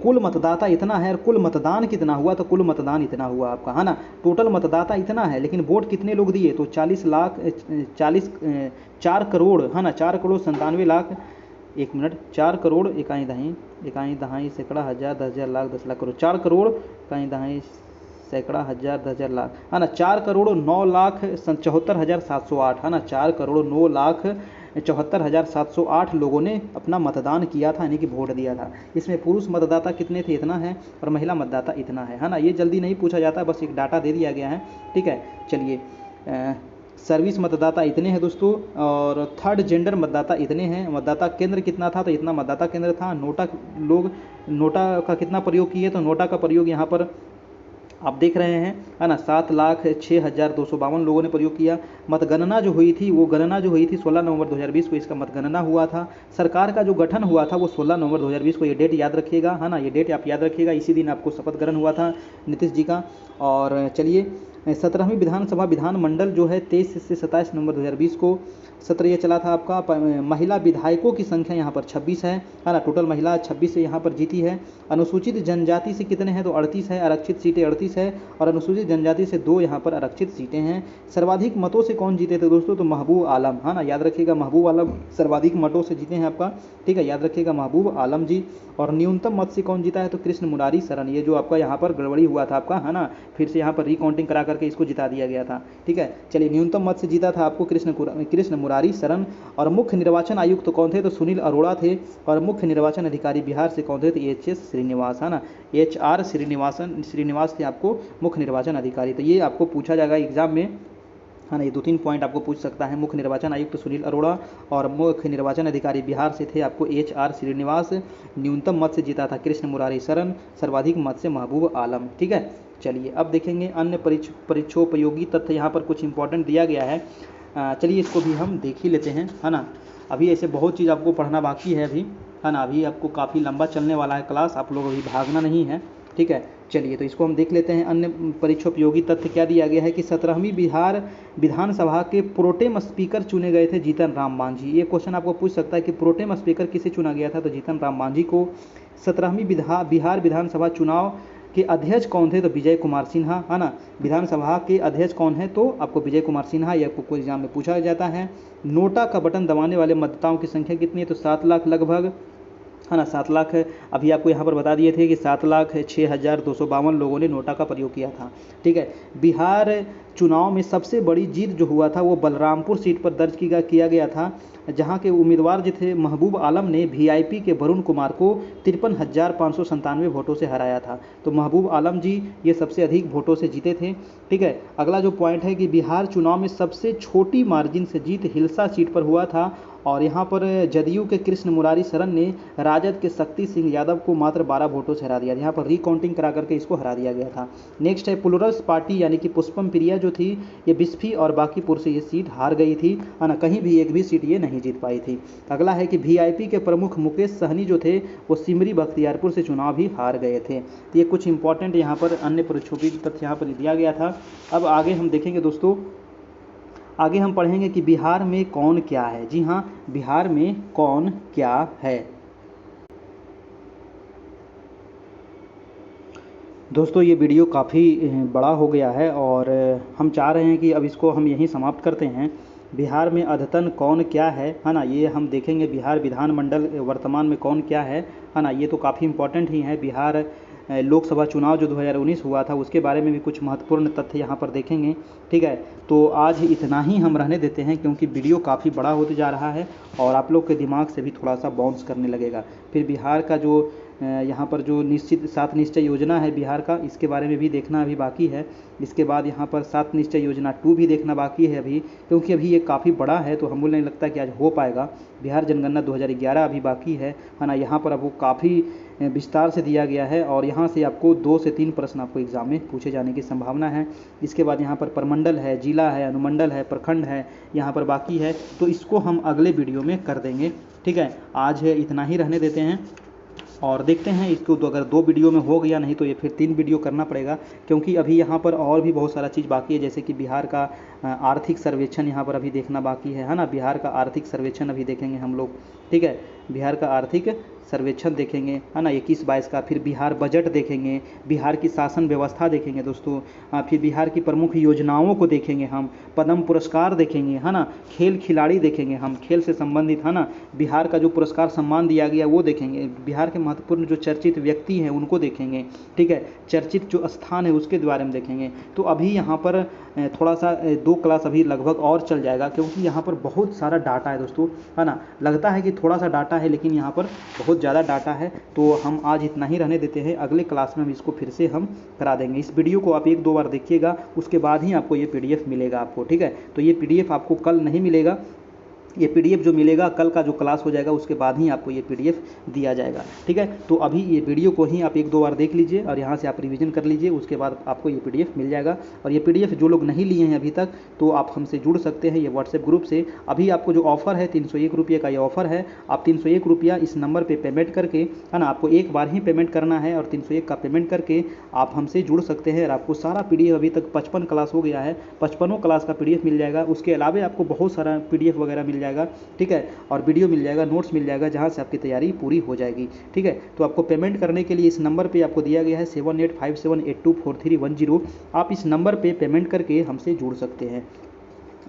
कुल मतदाता इतना है। और कुल मतदान कितना हुआ, तो कुल मतदान इतना हुआ आपका, है ना। टोटल मतदाता इतना है, लेकिन वोट कितने लोग दिए, तो 4 करोड़, है ना, 4,97,00,000, 1 मिनट, 4 करोड़, इकाई दहाई, सैकड़ा, हजार, 10,000, लाख, 10 लाख, करोड़, 4 करोड़, इकाई दहाई, सैकड़ा, हजार, 10,000, लाख, है ना। 4,09,74,708, है ना। 4,09,74,708 लोगों ने अपना मतदान किया था, यानी कि वोट दिया था। इसमें पुरुष मतदाता कितने थे, इतना है, और महिला मतदाता इतना है ना। ये जल्दी नहीं पूछा जाता, बस एक डाटा दे दिया गया है। ठीक है, चलिए सर्विस मतदाता इतने हैं दोस्तों, और थर्ड जेंडर मतदाता इतने हैं। मतदाता केंद्र कितना था, तो इतना मतदाता केंद्र था। नोटा का कितना प्रयोग किए, तो नोटा का प्रयोग यहाँ पर आप देख रहे हैं, है ना, 7,06,252 लोगों ने प्रयोग किया। मतगणना जो हुई थी, वो गणना जो हुई थी 16 नवंबर 2020 को इसका मतगणना हुआ था। सरकार का जो गठन हुआ था वो 16 नवंबर 2020 को, ये डेट याद रखिएगा, है ना। ये डेट आप याद रखिएगा, इसी दिन आपको शपथ ग्रहण हुआ था नीतीश जी का। और चलिए 17वीं विधानसभा विधानमंडल जो है 23 से 27 नवंबर 2020 को सत्र ये चला था आपका। महिला विधायकों की संख्या यहाँ पर 26 है ना। टोटल महिला 26 से यहाँ पर जीती है। अनुसूचित जनजाति से कितने हैं, तो 38 है। आरक्षित सीटें 38 है, और अनुसूचित जनजाति से 2 यहाँ पर आरक्षित सीटें हैं। सर्वाधिक मतों से कौन जीते थे दोस्तों, तो महबूब आलम, है ना, याद रखिएगा, महबूब आलम सर्वाधिक मतों से जीते हैं आपका। ठीक है, याद रखिएगा, महबूब आलम जी। और न्यूनतम मत से कौन जीता है, तो कृष्ण मुरारी शरण। ये जो आपका यहाँ पर गड़बड़ी हुआ था आपका, है ना, फिर से यहाँ पर रिकाउंटिंग करा करके इसको जिता दिया गया था। ठीक है, चलिए न्यूनतम मत से जीता था आपको कृष्ण मुरारी शरण। और मुख्य निर्वाचन आयुक्त तो कौन थे, तो सुनील अरोड़ा थे। और मुख्य निर्वाचन अधिकारी बिहार से कौन थे, तो HS श्रीनिवास, है ना, HR श्रीनिवास थे आपको मुख्य निर्वाचन अधिकारी। तो ये आपको पूछा जाएगा एग्जाम में, है ना। ये 2-3 पॉइंट आपको पूछ सकता है। मुख्य निर्वाचन आयुक्त सुनील अरोड़ा और मुख्य निर्वाचन अधिकारी बिहार से थे आपको HR श्रीनिवास। न्यूनतम मत से जीता था कृष्ण मुरारी शरण, सर्वाधिक मत से महबूब आलम। ठीक है, चलिए अब देखेंगे अन्य परीक्षोपयोगी तथ्य। यहाँ पर कुछ इंपॉर्टेंट दिया गया है, चलिए इसको भी हम देख ही लेते हैं, है ना। अभी ऐसे बहुत चीज़ आपको पढ़ना बाकी है अभी, है ना। अभी आपको काफ़ी लंबा चलने वाला है क्लास, आप लोग अभी भागना नहीं है, ठीक है। चलिए तो इसको हम देख लेते हैं। अन्य परीक्षोपयोगी तथ्य क्या दिया गया है कि 17वीं बिहार विधानसभा के प्रोटेम स्पीकर चुने गए थे जीतन राम मांझी। ये क्वेश्चन आपको पूछ सकता है कि प्रोटेम स्पीकर किसे चुना गया था, तो जीतन राम मांझी को। 17वीं बिहार विधानसभा चुनाव के अध्यक्ष कौन थे, तो विजय कुमार सिन्हा, है ना। विधानसभा के अध्यक्ष कौन है, तो आपको विजय कुमार सिन्हा, ये आपको कोई एग्जाम में पूछा जाता है। नोटा का बटन दबाने वाले मतदाताओं की संख्या कितनी है, तो 7 लाख लगभग, है ना। 7 लाख अभी आपको यहाँ पर बता दिए थे कि 7,06,252 लोगों ने नोटा का प्रयोग किया था, ठीक है। बिहार चुनाव में सबसे बड़ी जीत जो हुआ था वो बलरामपुर सीट पर दर्ज किया गया था, जहां के उम्मीदवार जो थे महबूब आलम ने वीआईपी के वरुण कुमार को 53,597 वोटों से हराया था। तो महबूब आलम जी ये सबसे अधिक वोटों से जीते थे, ठीक है। अगला जो पॉइंट है कि बिहार चुनाव में सबसे छोटी मार्जिन से जीत हिलसा सीट पर हुआ था, और यहाँ पर जदयू के कृष्ण मुरारी शरण ने राजद के शक्ति सिंह यादव को मात्र 12 वोटों से हरा दिया। यहाँ पर रिकाउंटिंग करा करके इसको हरा दिया गया था। नेक्स्ट है प्लुरल्स पार्टी यानी कि पुष्पम प्रिया जो थी ये बिस्फी और बांकीपुर से ये सीट हार गई थी, है ना। कहीं भी एक भी सीट ये नहीं जीत पाई थी। अगला है कि वीआईपी के प्रमुख मुकेश सहनी जो थे वो सिमरी बख्तियारपुर से चुनाव ही हार गए थे। तो ये कुछ इंपॉर्टेंट यहाँ पर अन्य परीक्षोपयोगी तथ्य यहाँ पर दिया गया था। अब आगे हम देखेंगे दोस्तों, आगे हम पढ़ेंगे कि बिहार में कौन क्या है। जी हाँ, बिहार में कौन क्या है। दोस्तों ये वीडियो काफ़ी बड़ा हो गया है और हम चाह रहे हैं कि अब इसको हम यहीं समाप्त करते हैं। बिहार में अद्यतन कौन क्या है ना, ये हम देखेंगे। बिहार विधानमंडल वर्तमान में कौन क्या है ना, ये तो काफ़ी इंपॉर्टेंट ही है। बिहार लोकसभा चुनाव जो 2019 हुआ था उसके बारे में भी कुछ महत्वपूर्ण तथ्य यहाँ पर देखेंगे, ठीक है। तो आज इतना ही हम रहने देते हैं क्योंकि वीडियो काफ़ी बड़ा होते जा रहा है और आप लोग के दिमाग से भी थोड़ा सा बाउंस करने लगेगा। फिर बिहार का जो यहाँ पर जो निश्चित 7 निश्चय योजना है बिहार का, इसके बारे में भी देखना अभी बाकी है। इसके बाद यहाँ पर 7 निश्चय योजना 2 भी देखना बाकी है अभी, क्योंकि अभी ये काफ़ी बड़ा है तो हमें नहीं लगता कि आज हो पाएगा। बिहार जनगणना 2011 अभी बाकी है ना। यहाँ पर अब वो काफ़ी विस्तार से दिया गया है और यहाँ से आपको 2 से 3 प्रश्न आपको एग्जाम में पूछे जाने की संभावना है। इसके बाद यहाँ पर प्रमंडल है, जिला है, अनुमंडल है, प्रखंड है, यहाँ पर बाकी है। तो इसको हम अगले वीडियो में कर देंगे, ठीक है। आज इतना ही रहने देते हैं और देखते हैं इसको तो अगर 2 वीडियो में हो गया, नहीं तो ये फिर 3 वीडियो करना पड़ेगा, क्योंकि अभी यहाँ पर और भी बहुत सारा चीज़ बाकी है। जैसे कि बिहार का आर्थिक सर्वेक्षण यहाँ पर अभी देखना बाकी है ना। बिहार का आर्थिक सर्वेक्षण अभी देखेंगे हम लोग, ठीक है। बिहार का आर्थिक सर्वेक्षण देखेंगे, है ना, 21-22 का। फिर बिहार बजट देखेंगे, बिहार की शासन व्यवस्था देखेंगे दोस्तों। फिर बिहार की प्रमुख योजनाओं को देखेंगे हम, पद्म पुरस्कार देखेंगे, है ना, खेल खिलाड़ी देखेंगे हम, खेल से संबंधित, है ना। बिहार का जो पुरस्कार सम्मान दिया गया वो देखेंगे। बिहार के महत्वपूर्ण जो चर्चित व्यक्ति हैं उनको देखेंगे, ठीक है। चर्चित जो स्थान है उसके बारे में देखेंगे। तो अभी यहाँ पर थोड़ा सा 2 क्लास अभी लगभग और चल जाएगा, क्योंकि यहाँ पर बहुत सारा डाटा है दोस्तों, है ना। लगता है कि थोड़ा सा डाटा है लेकिन यहाँ पर बहुत ज़्यादा डाटा है। तो हम आज इतना ही रहने देते हैं, अगले क्लास में हम इसको फिर से हम करा देंगे। इस वीडियो को आप 1-2 बार देखिएगा, उसके बाद ही आपको ये पीडीएफ मिलेगा आपको, ठीक है। तो ये पीडीएफ आपको कल नहीं मिलेगा, ये पीडीएफ जो मिलेगा कल का जो क्लास हो जाएगा उसके बाद ही आपको ये पीडीएफ दिया जाएगा, ठीक है। तो अभी ये वीडियो को ही आप 1-2 बार देख लीजिए और यहाँ से आप रिवीजन कर लीजिए, उसके बाद आपको ये पीडीएफ मिल जाएगा। और ये पीडीएफ जो लोग नहीं लिए हैं अभी तक, तो आप हमसे जुड़ सकते हैं ये व्हाट्सएप ग्रुप से। अभी आपको जो ऑफ़र है 301 रुपये का ये ऑफ़र है। आप 301 रुपया इस नंबर पर पेमेंट करके, है ना, आपको एक बार ही पेमेंट करना है और 301 का पेमेंट करके आप हमसे जुड़ सकते हैं और आपको सारा पीडीएफ, अभी तक 55 क्लास हो गया है, 55 क्लास का पीडीएफ मिल जाएगा। उसके अलावा आपको बहुत सारा पीडीएफ वगैरह मिल जाएगा, ठीक है। और वीडियो मिल जाएगा, नोट्स मिल जाएगा, जहां से आपकी तैयारी पूरी हो जाएगी, ठीक है। तो आपको पेमेंट करने के लिए इस नंबर पे आपको दिया गया है 7857824310। आप इस नंबर पे पेमेंट करके हमसे जुड़ सकते हैं।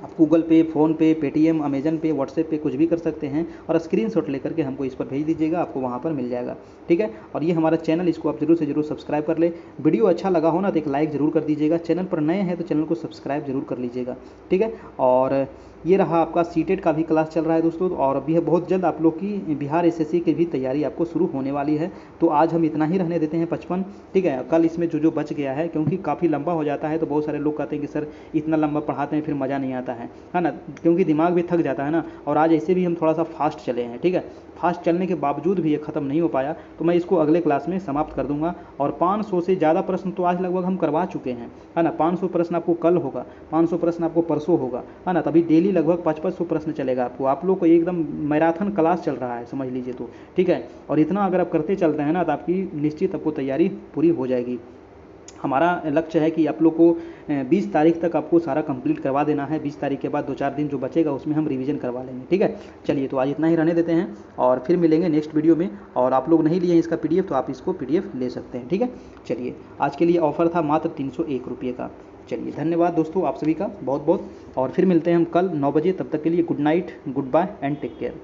आप गूगल पे, फ़ोन पे, पेटीएम, अमेजन पे, व्हाट्सएप पे कुछ भी कर सकते हैं और स्क्रीनशॉट लेकर के हमको इस पर भेज दीजिएगा, आपको वहाँ पर मिल जाएगा, ठीक है। और ये हमारा चैनल, इसको आप जरूर से जरूर सब्सक्राइब कर ले। वीडियो अच्छा लगा हो ना तो एक लाइक ज़रूर कर दीजिएगा। चैनल पर नए हैं तो चैनल को सब्सक्राइब जरूर कर लीजिएगा, ठीक है। और ये रहा आपका सीटेट का भी क्लास चल रहा है दोस्तों, और अभी बहुत जल्द आप लोग की बिहार एसएससी की भी तैयारी आपको शुरू होने वाली है। तो आज हम इतना ही रहने देते हैं 55, ठीक है। कल इसमें जो बच गया है, क्योंकि काफ़ी लंबा हो जाता है तो बहुत सारे लोग कहते हैं कि सर इतना लंबा पढ़ाते हैं फिर मज़ा नहीं आता। आता है ना, क्योंकि दिमाग भी थक जाता है ना। और आज ऐसे भी हम थोड़ा सा फास्ट चले हैं, ठीक है। फास्ट चलने के बावजूद भी ये ख़त्म नहीं हो पाया, तो मैं इसको अगले क्लास में समाप्त कर दूंगा। और 500 से ज़्यादा प्रश्न तो आज लगभग हम करवा चुके हैं, है ना। 500 प्रश्न आपको कल होगा, 500 प्रश्न आपको परसों होगा, है ना। तभी डेली लगभग 500 प्रश्न चलेगा आपको। आप लोग को एकदम मैराथन क्लास चल रहा है, समझ लीजिए तो, ठीक है। और इतना अगर आप करते चलते हैं ना, तो आपकी निश्चित आपको तैयारी पूरी हो जाएगी। हमारा लक्ष्य है कि आप लोग को 20 तारीख तक आपको सारा कंप्लीट करवा देना है। 20 तारीख के बाद 2-4 दिन जो बचेगा उसमें हम रिवीजन करवा लेंगे, ठीक है। चलिए, तो आज इतना ही रहने देते हैं और फिर मिलेंगे नेक्स्ट वीडियो में। और आप लोग नहीं लिए हैं इसका PDF, तो आप इसको PDF ले सकते हैं, ठीक है। चलिए, आज के लिए ऑफर था मात्र 301 रुपये का। चलिए, धन्यवाद दोस्तों आप सभी का बहुत बहुत, और फिर मिलते हैं हम कल 9 बजे। तब तक के लिए good night, goodbye and take care.